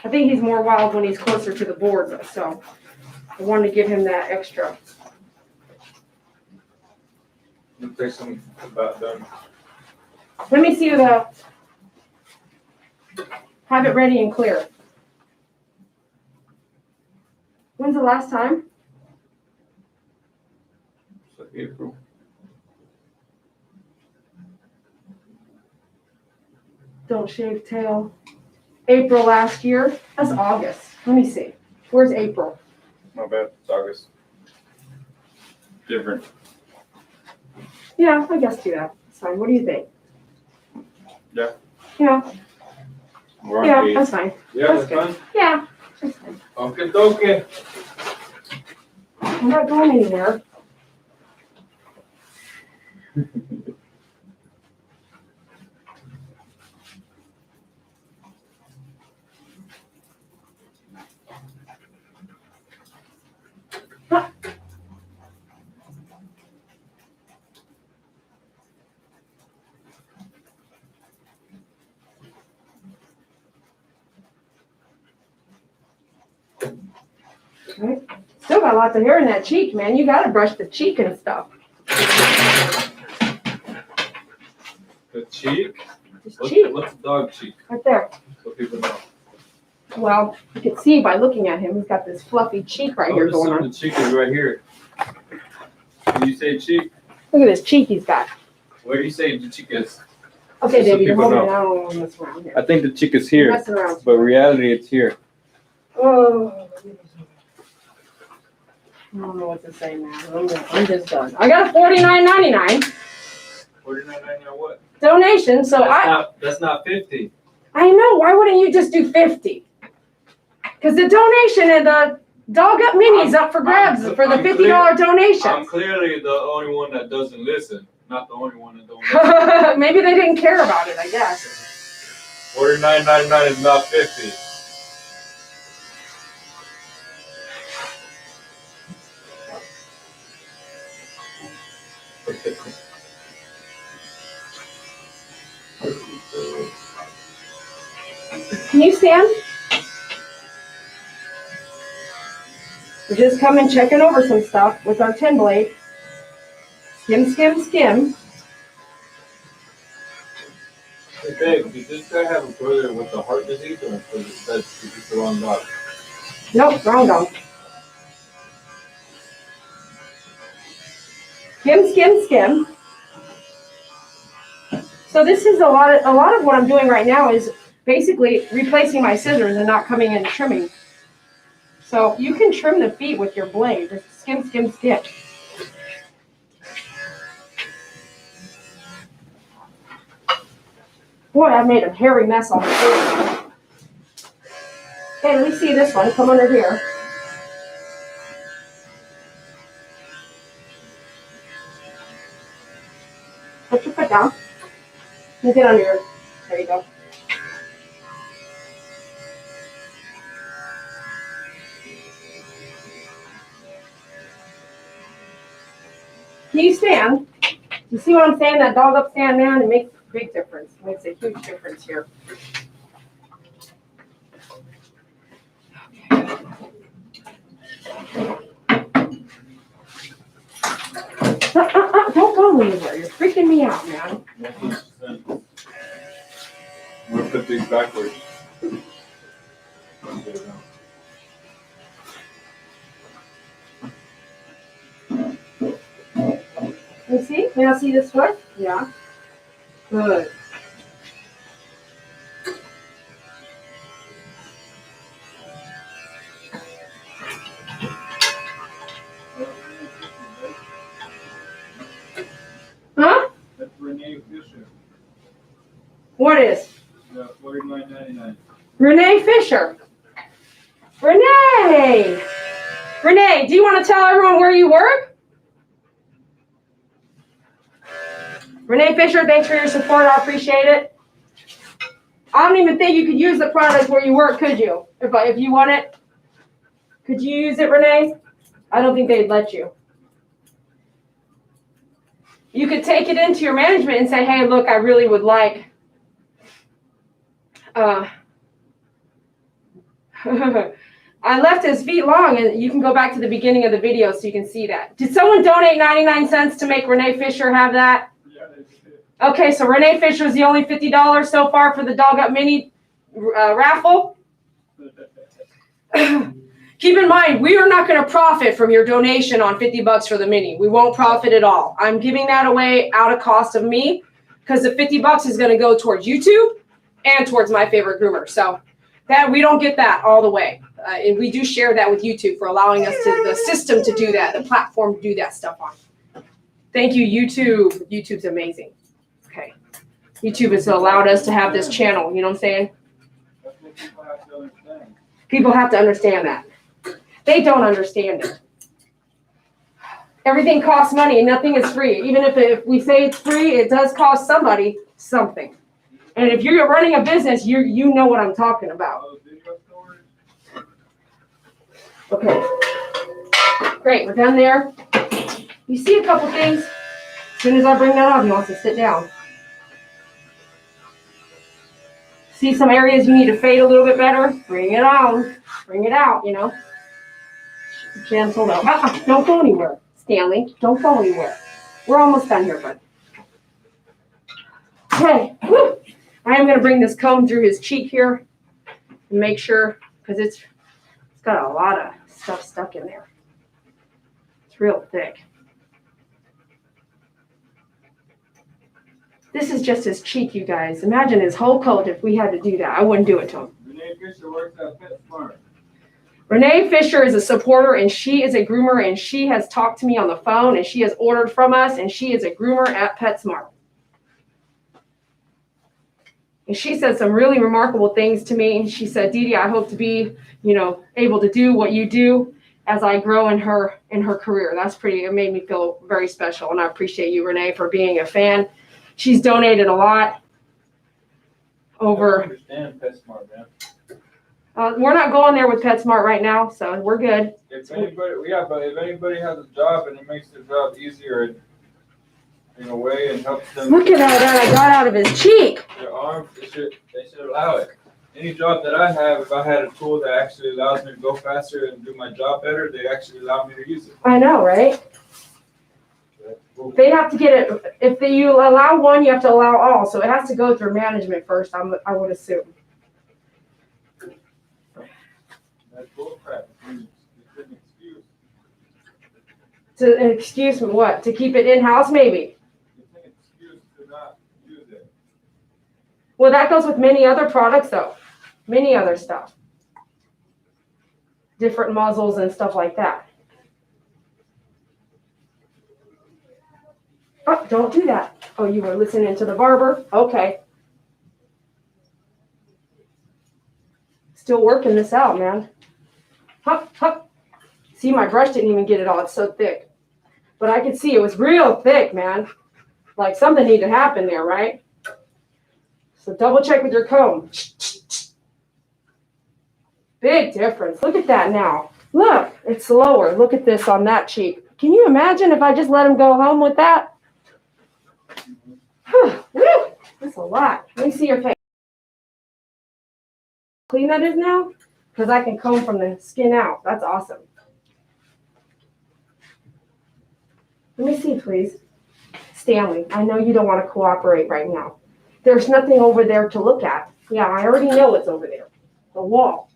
I think he's more wild when he's closer to the board though, so I wanted to give him that extra. Let's take some about done. Let me see the, have it ready and clear. When's the last time? It's like April. Don't shave tail. April last year. That's August. Let me see. Where's April? My bad. It's August. Different. Yeah, I guess do that. It's fine. What do you think? Yeah. Yeah. We're on Yeah, eight. that's fine. Yeah, that's that's good. fine. Yeah, that's fine. Okay. I'm not going anywhere. Right. Still got lots of hair in that cheek, man. You gotta brush the cheek and stuff. The cheek? Just cheek, What's the dog cheek? right there. So people know. Well, you can see by looking at him, he's got this fluffy cheek right here going on. The cheek is right here. When you say cheek, Look at this cheek he's got. where do you say the cheek is? Okay, Just so David, you're people holding it. know. I don't want to mess around here. I think the cheek is You're here, messing around. but reality it's here. Oh. I don't know what to say, man. I'm just done. I got a $49.99 $49.99 what? donation, so That's not 50. I know. Why wouldn't you just do 50? Because the donation and the Dog Up Mini's up for grabs for the $50 donation. I'm clearly the only one that doesn't listen, not the only one that don't listen. Maybe they didn't care about it, I guess. $49.99 is not 50. Can you stand? We're just coming checking over some stuff with our 10 blade. Skim, skim, skim. Hey babe, did this guy have a brother with a heart disease or is this the wrong dog? Nope, wrong dog. Skim, skim, skim. So this is a lot of what I'm doing right now is basically replacing my scissors and not coming in and trimming. So you can trim the feet with your blade. Just skim, skim, skim. Boy, I made a hairy mess on the floor. Okay, let me see this one. Come under here. Put your foot down. You get under here. There you go. Can you stand? You see what I'm saying? That dog up stand, man, it makes a big difference. It makes a huge difference here. Don't go anywhere. You're freaking me out, man. We'll put these backwards. You see? May I see this foot? Yeah. Good. Huh? That's Renee Fisher. What is? Yeah, $49.99. Renee Fisher. Renee! Renee, do you want to tell everyone where you work? Renee Fisher, thanks for your support. I appreciate it. I don't even think you could use the product where you work, could you? If you want it? Could you use it, Renee? I don't think they'd let you. You could take it into your management and say, hey, look, I really would like I left his feet long, and you can go back to the beginning of the video so you can see that. Did someone donate 99 cents to make Renee Fisher have that? Yeah, they did. Okay, so Renee Fisher is the only $50 so far for the Dog Up Mini raffle. Keep in mind, we are not going to profit from your donation on $50 for the Mini. We won't profit at all. I'm giving that away out of cost of me because the $50 is going to go towards YouTube and towards My Favorite Groomer. So that we don't get that all the way. And we do share that with YouTube for allowing us the system to do that, the platform to do that stuff on. Thank you, YouTube. YouTube's amazing. Okay. YouTube has allowed us to have this channel. You know what I'm saying? That's what people have to understand. People have to understand that. They don't understand it. Everything costs money and nothing is free. Even if we say it's free, it does cost somebody something. And if you're running a business, you know what I'm talking about. Those video storage. Okay. Great, we're done there. You see a couple things. As soon as I bring that up, he wants to sit down. See some areas you need to fade a little bit better? Bring it on. Bring it out, you know. Gentle though. Don't go anywhere, Stanley. Don't go anywhere. We're almost done here, bud. Okay. Woo. I am going to bring this comb through his cheek here and make sure, because it's got a lot of stuff stuck in there. It's real thick. This is just his cheek, you guys. Imagine his whole coat if we had to do that. I wouldn't do it to him. Renee Fisher works at PetSmart. Renee Fisher is a supporter, and she is a groomer, and she has talked to me on the phone, and she has ordered from us, and she is a groomer at PetSmart. And she said some really remarkable things to me. She said, Dee, I hope to be, able to do what you do as I grow in her career. It made me feel very special, and I appreciate you, Renee, for being a fan. She's donated a lot over. I don't understand PetSmart, man. We're not going there with PetSmart right now, so we're good. If anybody has a job and it makes their job easier in a way and helps them. Look at that I got out of his cheek. Their arms, they should allow it. Any job that I have, if I had a tool that actually allows me to go faster and do my job better, they actually allow me to use it. I know, right? They have to get it. If you allow one, you have to allow all. So it has to go through management first, I would assume. That's bullcrap. It's an excuse. To an excuse me, what? To keep it in-house, maybe? It's an excuse to not use it. Well, that goes with many other products, though. Many other stuff. Different muzzles and stuff like that. Oh, don't do that. Oh, you were listening to the barber? Okay. Still working this out, man. Hup, hup. See, my brush didn't even get it all. It's so thick. But I could see it was real thick, man. Like something needed to happen there, right? So double check with your comb. Big difference. Look at that now. Look, it's lower. Look at this on that cheek. Can you imagine if I just let him go home with that? Whew, that's a lot. Let me see your face. Clean that is now? Because I can comb from the skin out. That's awesome. Let me see, please. Stanley, I know you don't want to cooperate right now. There's nothing over there to look at. Yeah, I already know what's over there. The wall.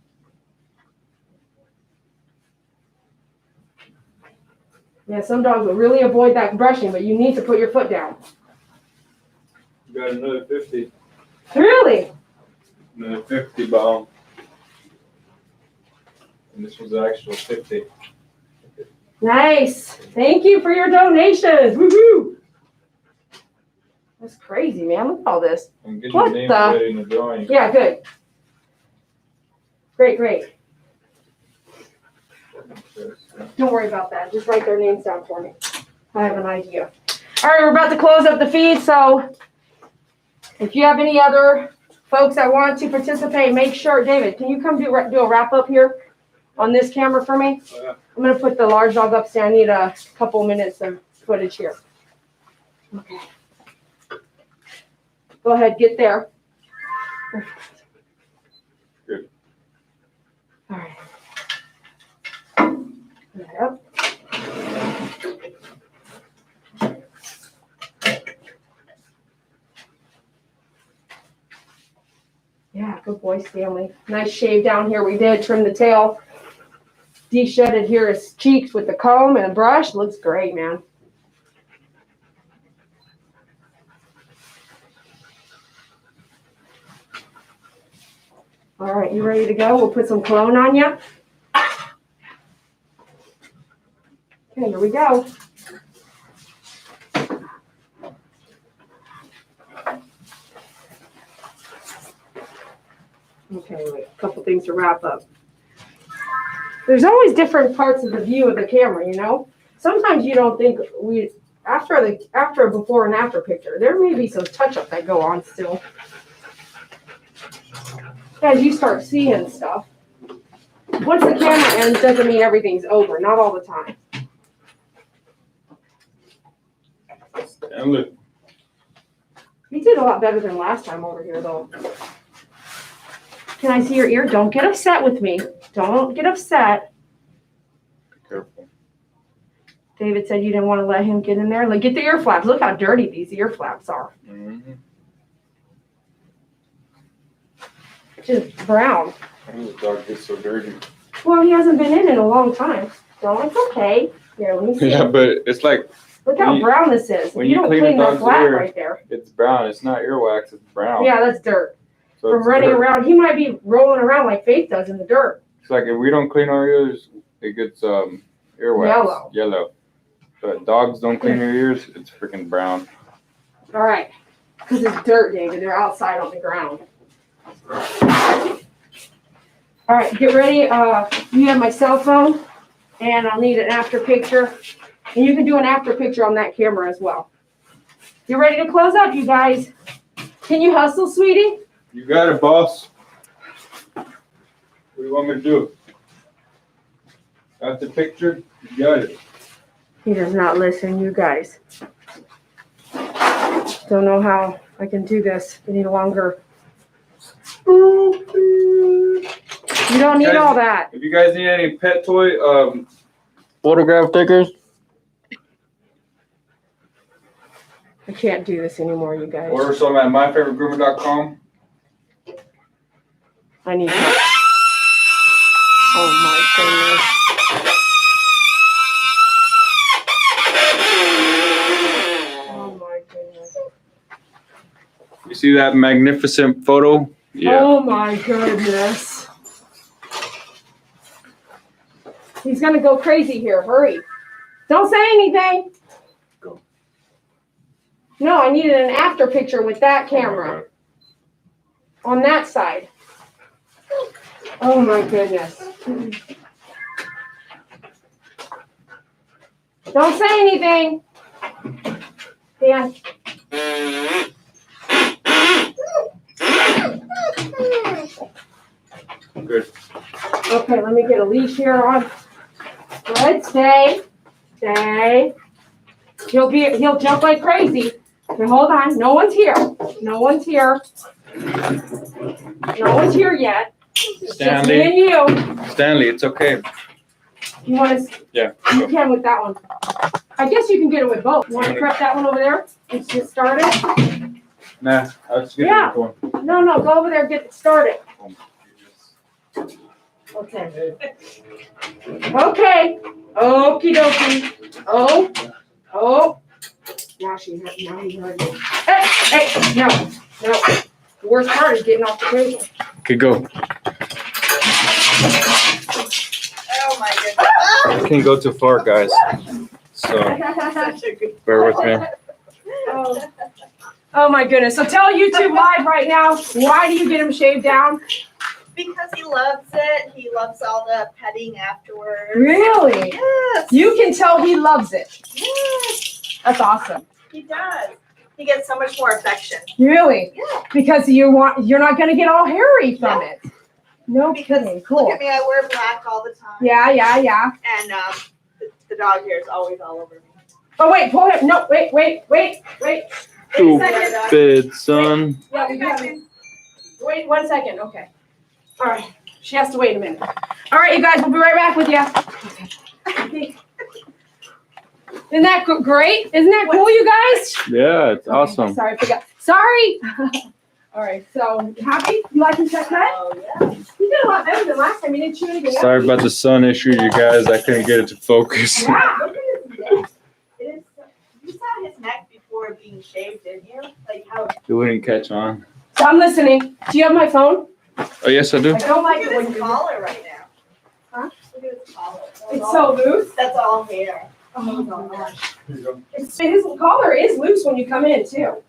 Yeah, some dogs will really avoid that brushing, but you need to put your foot down. You got another 50. Really? Another 50 bomb. And this was the actual 50. Nice. Thank you for your donations. Woohoo! That's crazy, man. Look at all this. I'm getting What your name the- ready in the drawing. Yeah, good. Great, great. Don't worry about that. Just write their names down for me. I have an idea. All right, we're about to close up the feed, so if you have any other folks that want to participate, make sure, David, can you come do a wrap up here on this camera for me? Yeah. I'm going to put the large dog upstairs. I need a couple minutes of footage here. Okay. Go ahead, get there. Good. All right. Yep. Yeah, good boy, Stanley. Nice shave down here. We did trim the tail. De-shedded here his cheeks with the comb and a brush. Looks great, man. All right, you ready to go? We'll put some cologne on you. Okay, here we go. Okay, wait, a couple things to wrap up. There's always different parts of the view of the camera, you know? Sometimes you don't think after a before and after picture, there may be some touch-up that go on still. As you start seeing stuff. Once the camera ends, doesn't mean everything's over, not all the time. And look. You did a lot better than last time over here, though. Can I see your ear? Don't get upset with me. Don't get upset. Be careful. David said you didn't want to let him get in there. Like, get the ear flaps. Look how dirty these ear flaps are. Mm-hmm. Just brown. How does the dog get so dirty? Well, he hasn't been in a long time. So it's okay. Here, let me see. Yeah, but it's like Look how brown this is. when You you don't clean a clean that dog's flap ear, right there. it's brown. It's not earwax. It's brown. Yeah, that's dirt. So From it's running dirt. around. He might be rolling around like Faith does in the dirt. It's like if we don't clean our ears, it gets earwax. Yellow. But dogs don't clean their ears. It's freaking brown. All right. Because it's dirt, David. They're outside on the ground. All right, get ready. You have my cell phone, and I'll need an after picture. And you can do an after picture on that camera as well. You ready to close up, you guys? Can you hustle, sweetie? You got it, boss. What do you want me to do? Got the picture? You got it. He does not listen, you guys. Don't know how I can do this any longer. You don't need all that. If you guys need any pet toy photograph stickers, I can't do this anymore, you guys. order some at myfavoritegroomer.com. I need help. Oh my goodness. Oh my goodness. You see that magnificent photo? Yeah. Oh my goodness. He's gonna go crazy here. Hurry. Don't say anything. Go. No, I needed an after picture with that camera. On that side. Oh my goodness. Don't say anything. Dan. Good. Okay, let me get a leash here on. Good, stay. Stay. He'll jump like crazy. Okay, hold on. No one's here. No one's here. No one's here yet. It's just me and you. Stanley, it's okay. You want to? Yeah. You can with that one. I guess you can get it with both. You want to prep that one over there? Let's get started. Nah, I'll just get Yeah. the one. No, go over there and get it started. Okay. Okay. Okie dokie. Oh. Now he heard me. Hey, no. The worst part is getting off the table. Okay, go. Oh my goodness. I can't go too far, guys. So bear with me. Oh my goodness. So tell YouTube Live right now, why do you get him shaved down? Because he loves it. He loves all the petting afterwards. Really? Yes. You can tell he loves it. Yes. That's awesome. He does. He gets so much more affection. Really? Yeah. Because you're not going to get all hairy from it. No Because kidding. Cool. look at me, I wear black all the time. Yeah. And the dog hair is always all over me. Oh, wait, pull him. No, wait. Stupid, son. Yeah, we got it. Wait 1 second. Okay. All right. She has to wait a minute. All right, you guys, we'll be right back with you. Okay. Isn't that great? Isn't that cool, you guys? Yeah, it's Okay, awesome. Sorry, I forgot. Sorry. All right, so happy? You like his cut? Oh, yeah. You did a lot better than last time. You didn't chew anything up. Sorry about the sun issue, you guys. I couldn't get it to focus. Yeah. Look at his neck. It is, you saw his neck before being shaved, didn't you? Like how. It wouldn't catch on. So I'm listening. Do you have my phone? Oh, yes, I do. I don't like Look it at when his you. collar right now. Huh? Look at his collar. It's so loose. That's all hair. Oh my gosh. Here you go. His collar is loose when you come in too.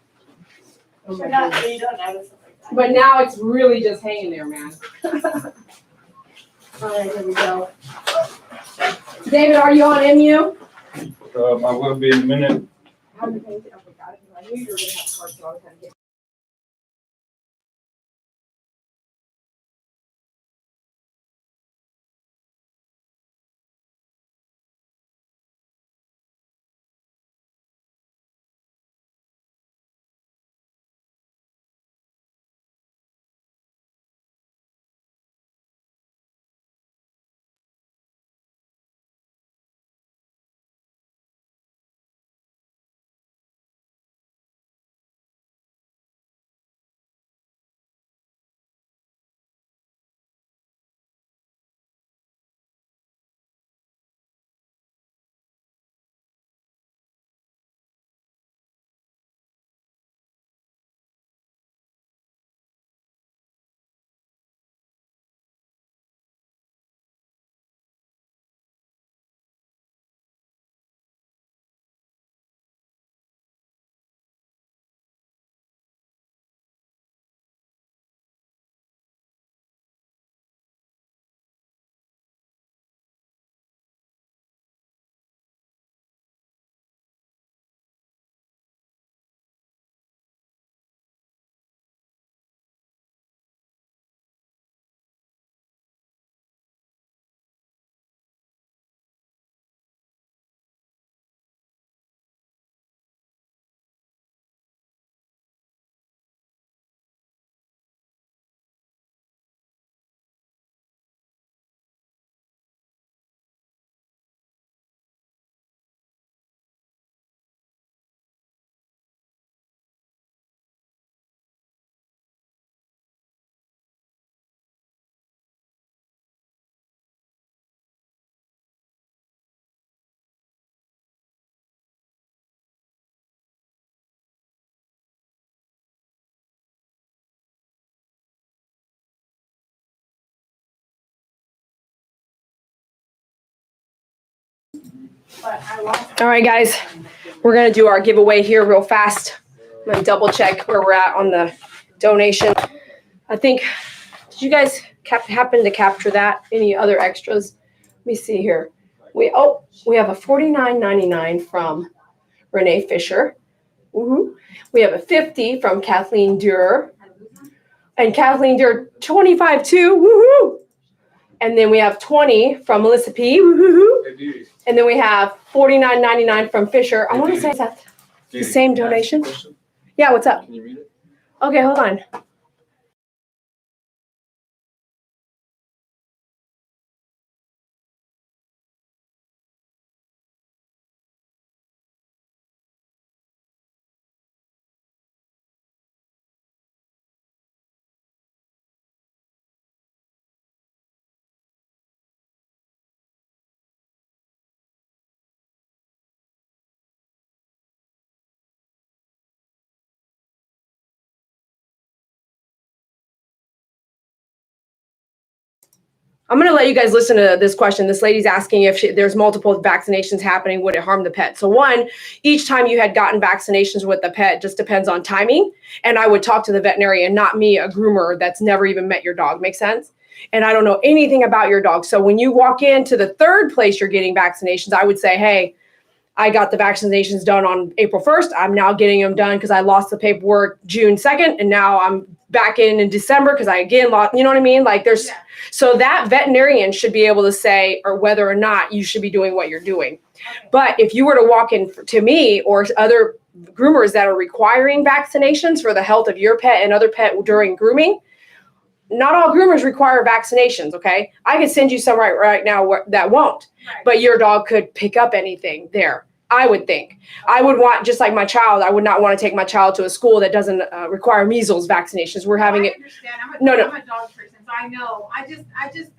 Oh my You're not, goodness. you don't notice it like that. But now it's really just hanging there, man. All right, here we go. David, are you on MU? I will be in a minute. How do you paint it? Oh, got it. I knew you were gonna have cards, so I was gonna get. All right, guys, we're gonna do our giveaway here real fast. I'm gonna double check where we're at on the donation. I think, did you guys happen to capture that? Any other extras? Let me see here. We have a $49.99 from Renee Fisher. Woohoo. We have a $50 from Kathleen Durer. And Kathleen Durer, 25 too. Woohoo! And then we have 20 from Melissa P. Woohoo! Hey, Dee, And then we have $49.99 from Fisher. I want to say that's Dee, the same can I ask you a donation. question? Yeah, what's up? Can you read it? Okay, hold on. I'm going to let you guys listen to this question. This lady's asking if there's multiple vaccinations happening, would it harm the pet? So one, each time you had gotten vaccinations with the pet just depends on timing. And I would talk to the veterinarian, not me, a groomer that's never even met your dog. Make sense? And I don't know anything about your dog. So when you walk into the third place you're getting vaccinations, I would say, hey, I got the vaccinations done on April 1st. I'm now getting them done because I lost the paperwork June 2nd. And now I'm back in December because I again lost, you know what I mean? Like there's, so that veterinarian should be able to say, or whether or not you should be doing what you're doing. Okay. But if you were to walk in to me or other groomers that are requiring vaccinations for the health of your pet and other pet during grooming, not all groomers require vaccinations, okay? I could send you some right now that won't, Right. but your dog could pick up anything there, I would think. I would want, just like my child, I would not want to take my child to a school that doesn't require measles vaccinations. We're having I it. understand. No, no. I'm a dog person, so I know. I just I just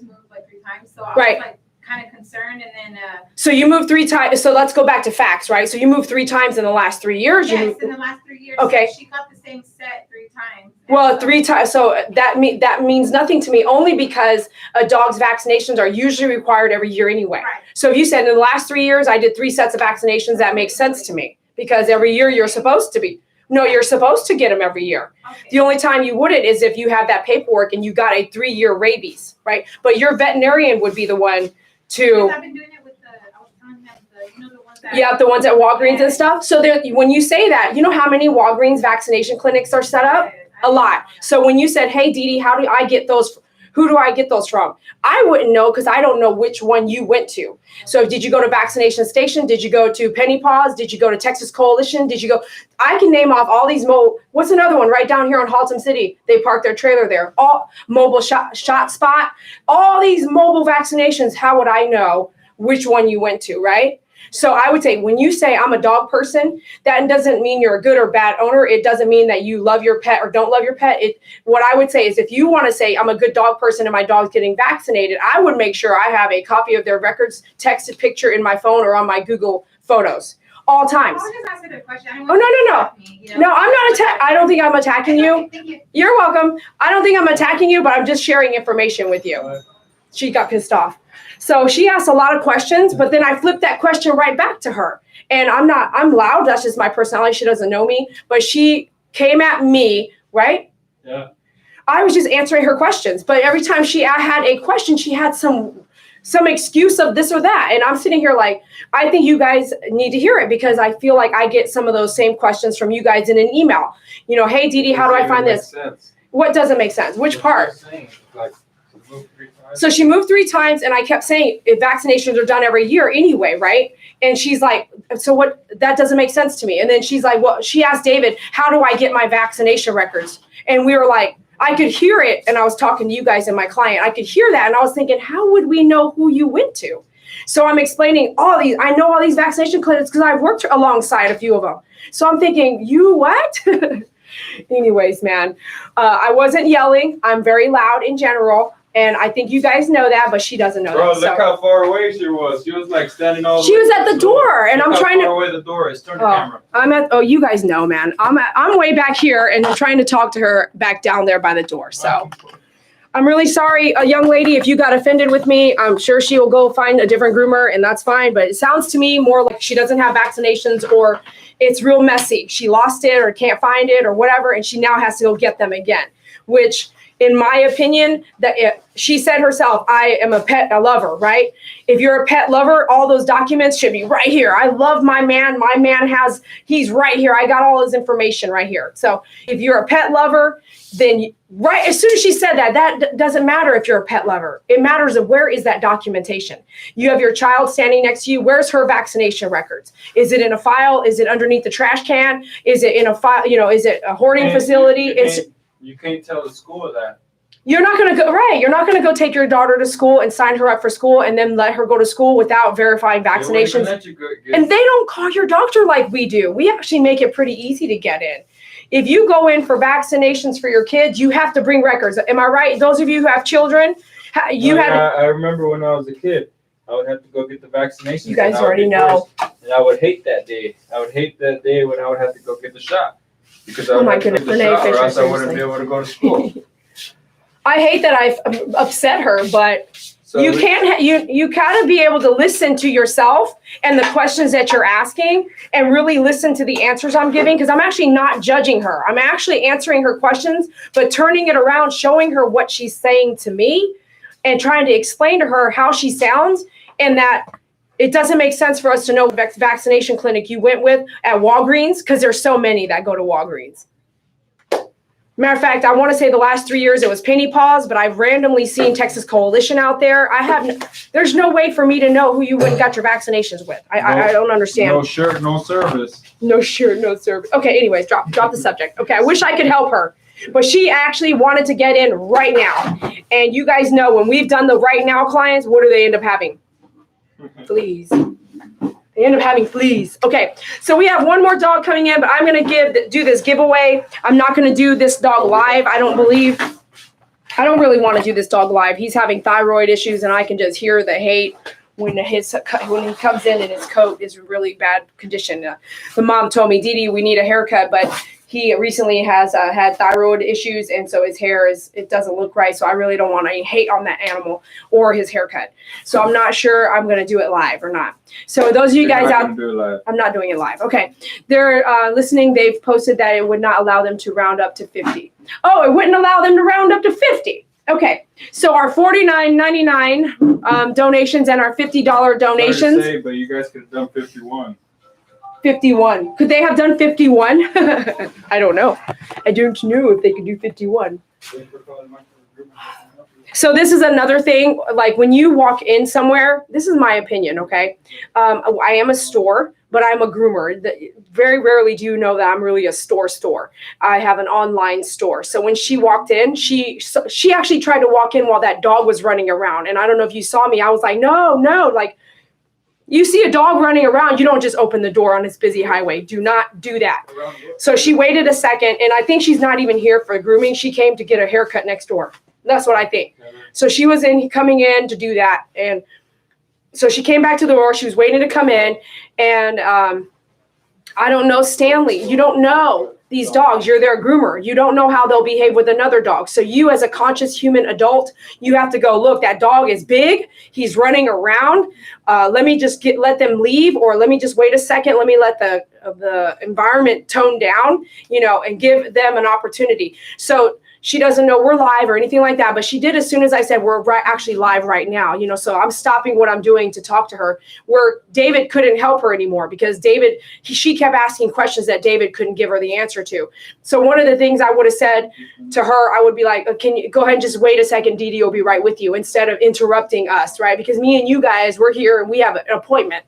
moved like 3 times, so I Right. was like kind of concerned, and then So you moved 3 times. So let's go back to facts, right? So you moved 3 times in the last 3 years. You yes, moved, in the last 3 years. Okay. So she got the same set 3 times. well, And so- 3 times. So that means nothing to me, only because a dog's vaccinations are usually required every year anyway. Right. So if you said in the last 3 years, I did 3 sets of vaccinations, that makes sense to me because every year you're supposed to be. No, you're supposed to get them every year. Okay. The only time you wouldn't is if you have that paperwork and you got a 3-year rabies, right? But your veterinarian would be the one to, Because I've been doing it with I was telling them the ones that. yeah, the ones at Walgreens and stuff. So when you say that, you know how many Walgreens vaccination clinics are set up? A lot. So when you said, hey, Dee Dee, how do I get those? Who do I get those from? I wouldn't know because I don't know which one you went to. So did you go to Vaccination Station? Did you go to Penny Paws? Did you go to Texas Coalition? Did you go? I can name off all these what's another one right down here in Haltom City? They park their trailer there. All mobile shot spot. All these mobile vaccinations. How would I know which one you went to, right? So I would say when you say I'm a dog person, that doesn't mean you're a good or bad owner. It doesn't mean that you love your pet or don't love your pet. What I would say is if you want to say I'm a good dog person and my dog's getting vaccinated, I would make sure I have a copy of their records, texted picture in my phone or on my Google Photos, all times. I was just asking a question. I didn't Oh, want no, you to no, attack me, you know? No, I'm not attacking. I don't think I'm attacking you. Okay, thank you. You're welcome. I don't think I'm attacking you, but I'm just sharing information with you. She got pissed off. So she asked a lot of questions, but then I flipped that question right back to her. And I'm loud. That's just my personality. She doesn't know me, but she came at me, right? Yeah. I was just answering her questions, but every time I had a question, she had some excuse of this or that. And I'm sitting here like, I think you guys need to hear it because I feel like I get some of those same questions from you guys in an email. You know, hey, Dee Dee, how do I find this? What doesn't make sense? Which part? So she moved 3 times and I kept saying if vaccinations are done every year anyway, right? And she's like, so what, that doesn't make sense to me. And then she's like, well, she asked David, how do I get my vaccination records? And we were like, I could hear it. And I was talking to you guys and my client, I could hear that. And I was thinking, how would we know who you went to? So I'm explaining I know all these vaccination clinics because I've worked alongside a few of them. So I'm thinking, you what? Anyways, man, I wasn't yelling. I'm very loud in general. And I think you guys know that, but she doesn't know Bro, that. look how far away she was. She was like standing all the She way was to at the door, and Look I'm how trying far to. away the door is. Turn the camera. You guys know, man. I'm way back here, and I'm trying to talk to her back down there by the door. So I'm really sorry, a young lady, if you got offended with me. I'm sure she will go find a different groomer, and that's fine. But it sounds to me more like she doesn't have vaccinations, or it's real messy. She lost it, or can't find it, or whatever, and she now has to go get them again, which. In my opinion, she said herself, I am a pet lover, right? If you're a pet lover, all those documents should be right here. I love my man. My man he's right here. I got all his information right here. So if you're a pet lover, then right as soon as she said that doesn't matter if you're a pet lover. It matters of where is that documentation. You have your child standing next to you. Where's her vaccination records? Is it in a file? Is it underneath the trash can? Is it in a file? Is it a hoarding facility? You can't tell the school that. You're not going to go, right. You're not going to go take your daughter to school and sign her up for school and then let her go to school without verifying vaccinations. And they don't call your doctor like we do. We actually make it pretty easy to get in. If you go in for vaccinations for your kids, you have to bring records. Am I right? Those of you who have children, I remember when I was a kid, I would have to go get the vaccinations. You guys already know. And I would hate that day. I would hate that day when I would have to go get the shot. Because I would have to get the shot, or else I wouldn't be able to go to school. I hate that I've upset her, but So you can't. You gotta be able to listen to yourself and the questions that you're asking, and really listen to the answers I'm giving. Because I'm actually not judging her. I'm actually answering her questions, but turning it around, showing her what she's saying to me, and trying to explain to her how she sounds, and that It doesn't make sense for us to know what vaccination clinic you went with at Walgreens because there's so many that go to Walgreens. Matter of fact, I want to say the last 3 years it was Penny Paws, but I've randomly seen Texas Coalition out there. There's no way for me to know who you went and got your vaccinations with. I don't understand. No shirt, no service. No shirt, no service. Okay, anyways, drop the subject. Okay, I wish I could help her. But she actually wanted to get in right now. And you guys know when we've done the right now clients, what do they end up having? Fleas. They end up having fleas. Okay, so we have one more dog coming in, but I'm going to do this giveaway. I'm not going to do this dog live. I don't really want to do this dog live. He's having thyroid issues, and I can just hear the hate when he comes in and his coat is in really bad condition. The mom told me, Dee, we need a haircut, but he recently has had thyroid issues, and so his hair it doesn't look right. So I really don't want any hate on that animal or his haircut. So I'm not sure I'm going to do it live or not. So those of you guys out, I'm not doing it live. Okay, they're listening. They've posted that it would not allow them to round up to 50. Oh, it wouldn't allow them to round up to 50. Okay, so our $49.99 donations and our $50 donations. Sorry to say, but you guys could have done 51. 51. Could they have done 51? I don't know. I don't know if they could do 51. So this is another thing. Like when you walk in somewhere, this is my opinion, okay? I am a store, but I'm a groomer. Very rarely do you know that I'm really a store. I have an online store. So when she walked in, she actually tried to walk in while that dog was running around. And I don't know if you saw me. I was like, no, like, you see a dog running around, you don't just open the door on this busy highway. Do not do that. So she waited a second, and I think she's not even here for grooming. She came to get a haircut next door. That's what I think. So she was coming in to do that. And so she came back to the door. She was waiting to come in. And I don't know, Stanley, you don't know these dogs. You're their groomer. You don't know how they'll behave with another dog. So you as a conscious human adult, you have to go, look, that dog is big. He's running around. Let me just let them leave, or let me just wait a second. Let me let the environment tone down, and give them an opportunity. So she doesn't know we're live or anything like that, but she did as soon as I said we're actually live right now, so I'm stopping what I'm doing to talk to her, where David couldn't help her anymore because she kept asking questions that David couldn't give her the answer to. So one of the things I would have said to her, I would be like, can you go ahead and just wait a second, Dee will be right with you, instead of interrupting us, right? Because me and you guys, we're here and we have an appointment.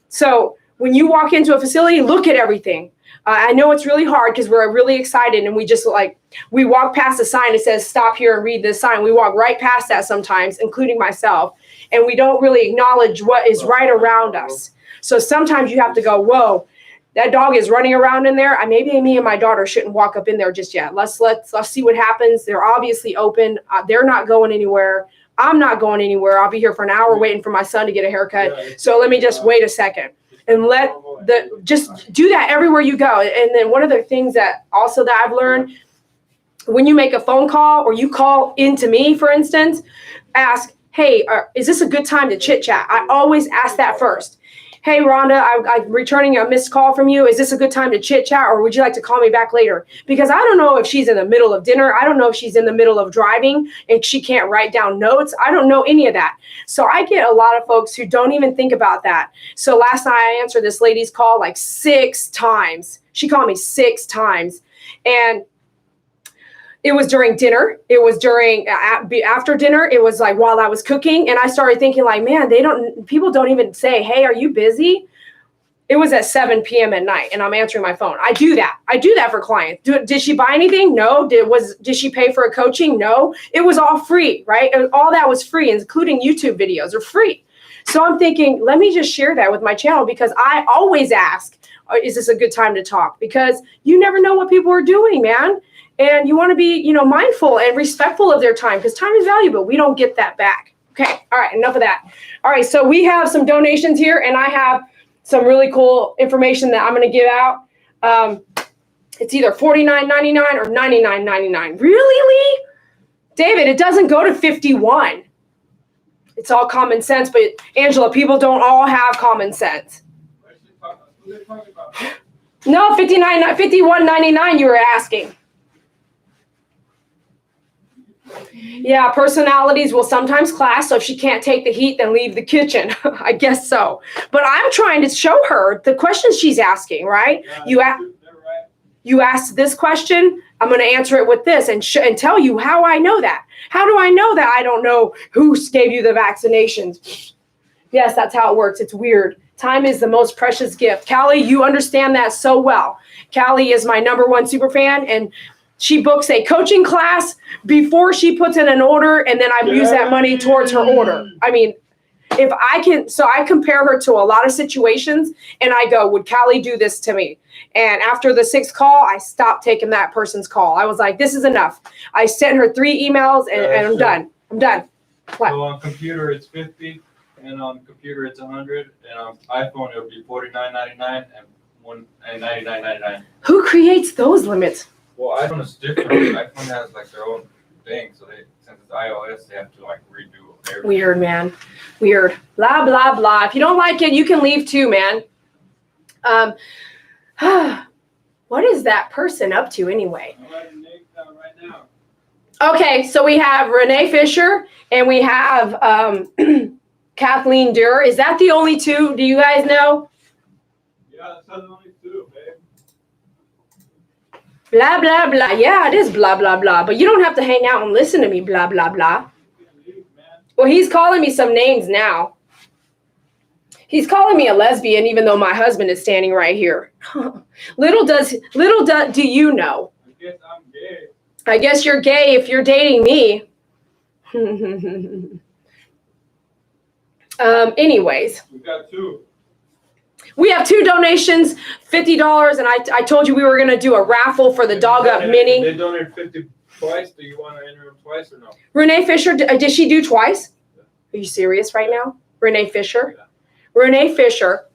So when you walk into a facility, look at everything. I know it's really hard because we're really excited and we walk past a sign that says stop here and read this sign. We walk right past that sometimes, including myself, and we don't really acknowledge what is right around us. So sometimes you have to go, whoa, that dog is running around in there. Maybe me and my daughter shouldn't walk up in there just yet. Let's see what happens. They're obviously open. They're not going anywhere. I'm not going anywhere. I'll be here for an hour waiting for my son to get a haircut. So let me just wait a second. And just do that everywhere you go. And then one of the things that I've learned, when you make a phone call or you call into me, for instance, ask, hey, is this a good time to chit chat? I always ask that first. Hey, Rhonda, I'm returning a missed call from you. Is this a good time to chit chat, or would you like to call me back later? Because I don't know if she's in the middle of dinner. I don't know if she's in the middle of driving and she can't write down notes. I don't know any of that. So I get a lot of folks who don't even think about that. So last night I answered this lady's call like 6 times. She called me 6 times. And it was during dinner. It was after dinner. It was like while I was cooking. And I started thinking like, man, people don't even say, hey, are you busy? It was at 7 p.m. at night and I'm answering my phone. I do that for clients. Did she buy anything? No. Did she pay for a coaching? No. It was all free, right? And all that was free, including YouTube videos are free. So I'm thinking, let me just share that with my channel, because I always ask, is this a good time to talk? Because you never know what people are doing, man. And you want to be, mindful and respectful of their time, because time is valuable. We don't get that back. Okay. All right. Enough of that. All right. So we have some donations here, and I have some really cool information that I'm going to give out. It's either $49.99 or $99.99. Really, Lee? David, it doesn't go to 51. It's all common sense. But Angela, people don't all have common sense. No, $51.99 you were asking. Yeah, personalities will sometimes clash. So if she can't take the heat, then leave the kitchen. I guess so. But I'm trying to show her the questions she's asking, right? You asked this question. I'm going to answer it with this and tell you how I know that. How do I know that I don't know who gave you the vaccinations? Yes, that's how it works. It's weird. Time is the most precious gift. Callie, you understand that so well. Callie is my #1 super fan, and she books a coaching class before she puts in an order, and then I use that money towards her order. I mean, if I can, so I compare her to a lot of situations, and I go, would Callie do this to me? And after the 6th call, I stopped taking that person's call. I was like, this is enough. I sent her 3 emails, and I'm done. I'm done. What? So on computer it's 50, and on computer it's 100, and on iPhone it'll be $49.99 and $99.99. Who creates those limits? Well, iPhone is different. iPhone has like their own thing, so since it's iOS, they have to like redo everything. Weird, man. Weird. Blah, blah, blah. If you don't like it, you can leave too, man. What is that person up to anyway? I'm writing names down right now. Okay, so we have Renee Fisher and we have Kathleen Durr. Is that the only 2? Do you guys know? Yeah, that's the only 2, babe. Blah, blah, blah. Yeah, it is blah, blah, blah. But you don't have to hang out and listen to me, blah, blah, blah. Well, he's calling me some names now. He's calling me a lesbian, even though my husband is standing right here. Little do you know. I guess I'm gay. I guess you're gay if you're dating me. Anyways. We got 2. We have 2 donations, $50, and I told you we were going to do a raffle for the Dog Up Mini. They donated 50 twice. Do you want to enter them twice or no? Renee Fisher, did she do twice? Are you serious right now? Renee Fisher? Yeah. Renee Fisher.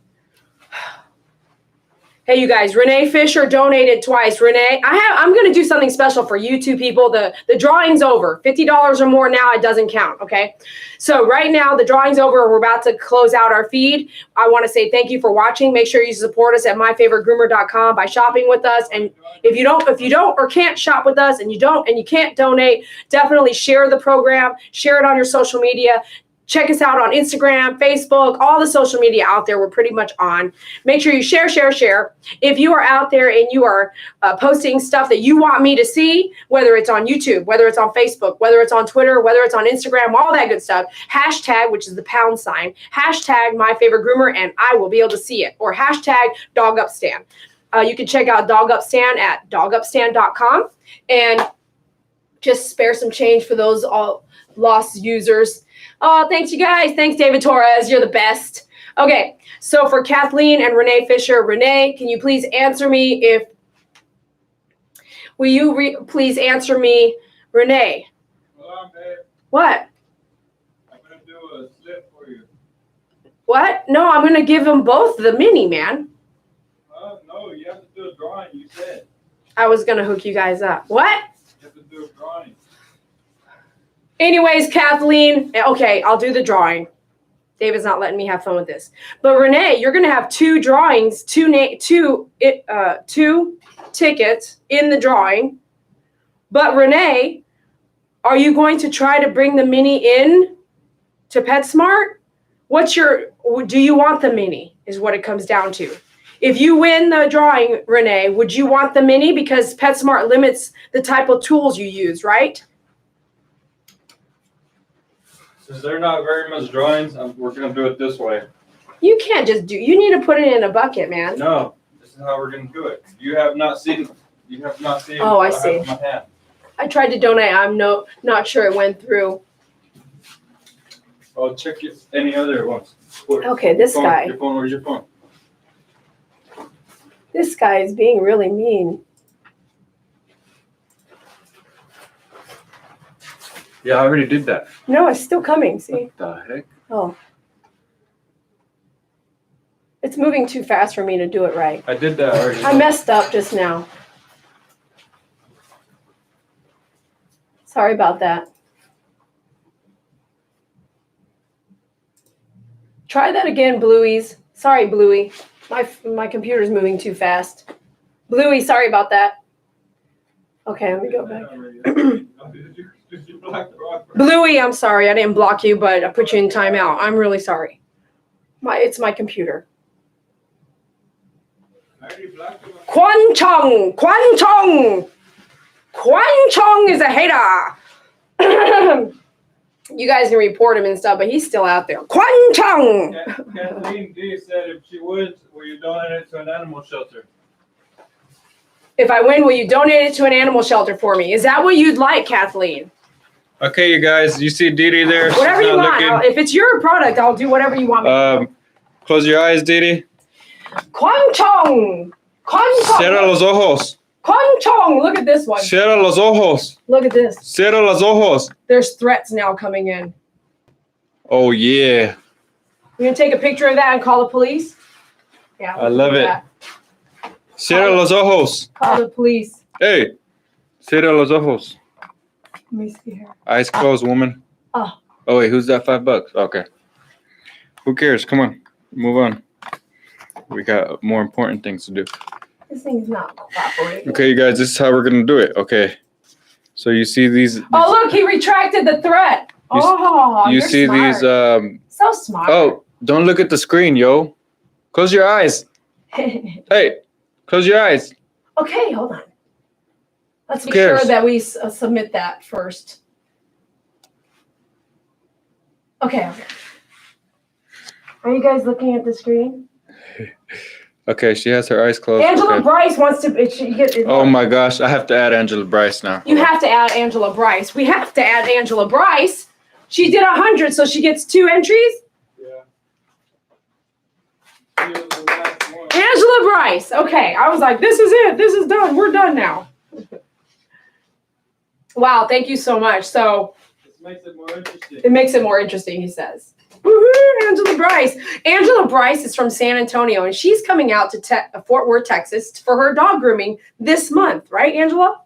Hey, you guys, Renee Fisher donated twice. Renee, I'm going to do something special for you 2 people. The drawing's over. $50 or more now, it doesn't count, okay? So right now, the drawing's over. We're about to close out our feed. I want to say thank you for watching. Make sure you support us at myfavoritegroomer.com by shopping with us. And if you don't or can't shop with us and you can't donate, definitely share the program. Share it on your social media. Check us out on Instagram, Facebook, all the social media out there. We're pretty much on. Make sure you share. If you are out there and you are posting stuff that you want me to see, whether it's on YouTube, whether it's on Facebook, whether it's on Twitter, whether it's on Instagram, all that good stuff, hashtag, which is the #, hashtag myfavoritegroomer, and I will be able to see it. Or hashtag dogupstand. You can check out dogupstand at dogupstand.com and just spare some change for those all lost users. Oh, thanks, you guys. Thanks, David Torres. You're the best. Okay, so for Kathleen and Renee Fisher, Renee, can you please answer me will you please answer me, Renee? Hold on, babe. What? I'm going to do a slip for you. What? No, I'm going to give them both the mini, man. No, you have to do a drawing, you said. I was going to hook you guys up. What? You have to do a drawing. Anyways, Kathleen, okay, I'll do the drawing. David's not letting me have fun with this. But Renee, you're going to have 2 drawings, 2 tickets in the drawing. But Renee, are you going to try to bring the mini in to PetSmart? Do you want the mini is what it comes down to. If you win the drawing, Renee, would you want the mini? Because PetSmart limits the type of tools you use, right? Since they're not very much drawings, we're going to do it this way. You can't just you need to put it in a bucket, man. No, this is how we're going to do it. You have not seen Oh, I what see. have in my hand. I tried to donate. I'm not sure it went through. Oh, check any other ones. Okay, this guy. Your phone, where's your phone? This guy is being really mean. Yeah, I already did that. No, it's still coming. See? What the heck? Oh. It's moving too fast for me to do it right. I did that already. I messed up just now. Sorry about that. Try that again, Blueies. Sorry, Bluey. My computer's moving too fast. Bluey, sorry about that. Okay, let me go back. you block the rock? Bluey, I'm sorry. I didn't block you, but I put you in timeout. I'm really sorry. It's my computer. I already blocked him. Quan Chong! Quan Chong is a hater. You guys can report him and stuff, but he's still out there. Quan Chong! Kathleen D said if she would, will you donate it to an animal shelter? If I win, will you donate it to an animal shelter for me? Is that what you'd like, Kathleen? Okay, you guys, you see Dee Dee there? She's Whatever you not want. If it's your product, I'll do whatever you want me to do. Close your eyes, Dee Dee. Quan Chong! Quan Cierra Chong! los ojos. Quan Chong! Look at this one. Cierra los ojos. Look at this. Cierra los ojos. There's threats now coming in. Oh, yeah. You gonna take a picture of that and call the police? Yeah. I love it. that. Cierra los ojos. Call the police. Hey. Cierra los ojos. Let me see here. Eyes closed, woman. Oh. Oh, wait, who's that $5? Okay. Who cares? Come on. Move on. We got more important things to do. This thing's not cooperating. Okay, you guys, this is how we're going to do it. Okay. So you see these. Oh, look, he retracted the threat. Oh, You you're see smart. these. So smart. Oh, don't look at the screen, yo. Close your eyes. Hey, close your eyes. Okay, hold on. Let's Who make sure cares? that we submit that first. Okay. Are you guys looking at the screen? Okay, she has her eyes closed. Angela Okay. Bryce wants to. Oh my gosh, I have to add Angela Bryce now. You have to add Angela Bryce. We have to add Angela Bryce. She did 100, so she gets 2 entries. Yeah. He was the last one. Angela Bryce. Okay, I was like, this is it. This is done. We're done now. Wow, thank you so much. So This makes it more interesting. it makes it more interesting, he says. Woohoo, Angela Bryce. Angela Bryce is from San Antonio, and she's coming out to Fort Worth, Texas for her dog grooming this month. Right, Angela?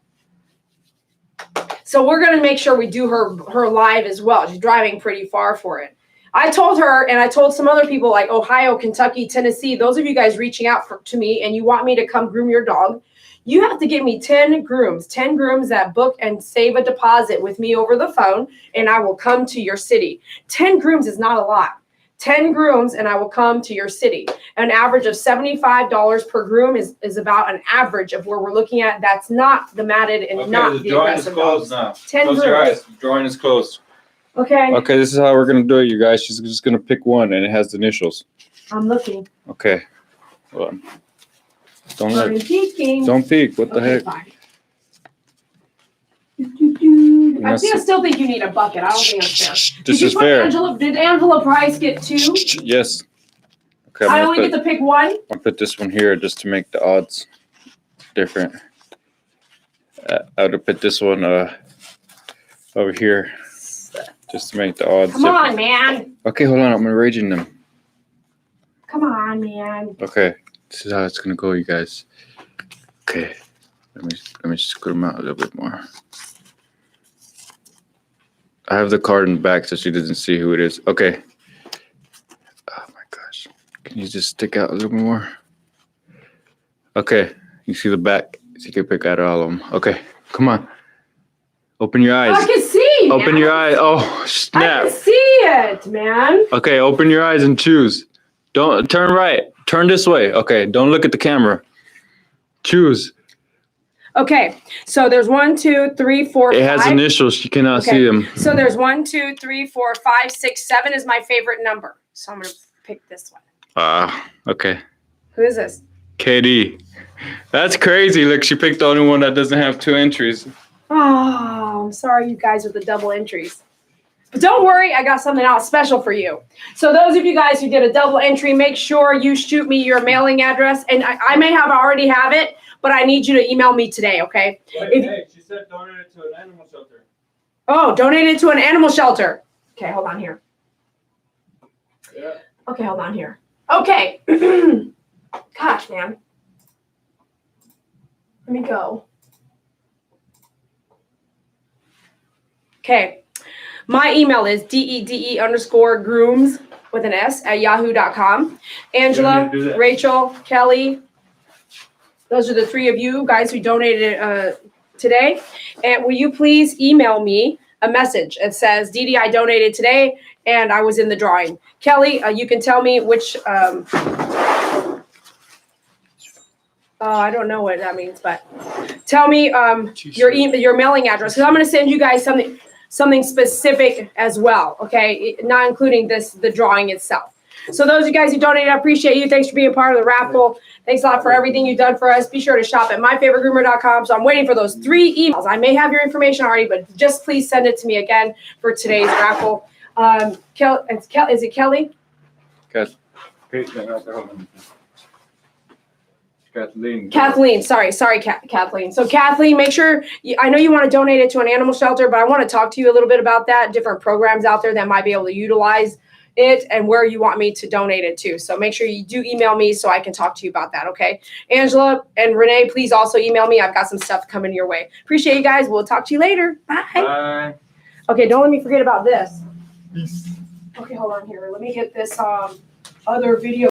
So we're going to make sure we do her live as well. She's driving pretty far for it. I told her, and I told some other people like Ohio, Kentucky, Tennessee, those of you guys reaching out to me and you want me to come groom your dog, you have to give me 10 grooms that book and save a deposit with me over the phone, and I will come to your city. 10 grooms is not a lot. 10 grooms, and I will come to your city. An average of $75 per groom is about an average of where we're looking at. That's not the matted and Okay, not the the drawing is aggressive closed dogs. now. 10 Close your grooms. eyes. The drawing is closed. Okay, Okay, this is how we're gonna do it, you guys. She's just gonna pick one, and it has the initials. I'm looking. Okay. Hold on. Don't I'm look. peeking. Don't peek. What the Okay, heck? fine. I still think you need a bucket. I don't think that's fair. This Did you is put fair. Did Angela Price get 2? Yes. Okay, I I'm only gonna get to pick 1? I'll put this one here just to make the odds different. I would have put this one over here just to make the odds Come different. on, man. Okay, hold on. I'm arranging them. Come on, man. Okay, this is how it's gonna go, you guys. Okay, let me screw them out a little bit more. I have the card in the back so she doesn't see who it is. Okay. Oh my gosh. Can you just stick out a little bit more? Okay, you see the back. So you can pick out all of them. Okay, come on. Open your eyes. I can see. Open man. your eyes. Oh, I snap. can see it, man. Okay, open your eyes and choose. Don't turn right. Turn this way. Okay, don't look at the camera. Choose. Okay, so there's 1, 2, 3, 4, 5. It has initials. You cannot see them. So there's 1, 2, 3, 4, 5, 6, 7 is my favorite number. So I'm gonna pick this one. Okay. Who is this? KD. That's crazy. Look, she picked the only one that doesn't have 2 entries. Oh, I'm sorry, you guys with the double entries. But don't worry, I got something else special for you. So those of you guys who did a double entry, make sure you shoot me your mailing address. And I may already have it, but I need you to email me today, okay? Wait, hey, she said donate it to an animal shelter. Oh, donate it to an animal shelter. Okay, hold on here. Yeah. Okay, hold on here. Okay. Gosh, man. Let me go. Okay. My email is DEDE_grooms with an S at yahoo.com. Angela, do that. Rachel, Kelly. Those are the 3 of you guys who donated today. And will you please email me a message. It says, Dee Dee, I donated today and I was in the drawing. Kelly, you can tell me which, I don't know what that means, but tell me your mailing address, because I'm going to send you guys something specific as well, okay? Not including the drawing itself. So those of you guys who donated, I appreciate you. Thanks for being part of the raffle. Thanks a lot for everything you've done for us. Be sure to shop at myfavoritegroomer.com. So I'm waiting for those 3 emails. I may have your information already, but just please send it to me again for today's raffle. Is it Kelly? Kathleen, sorry, Kathleen. So Kathleen, make sure, I know you want to donate it to an animal shelter, but I want to talk to you a little bit about that, different programs out there that might be able to utilize it and where you want me to donate it to. So make sure you do email me so I can talk to you about that, okay? Angela and Renee, please also email me. I've got some stuff coming your way. Appreciate you guys. We'll talk to you later. Bye. Bye. Okay, don't let me forget about this. Peace. Okay, hold on here. Let me get this other video.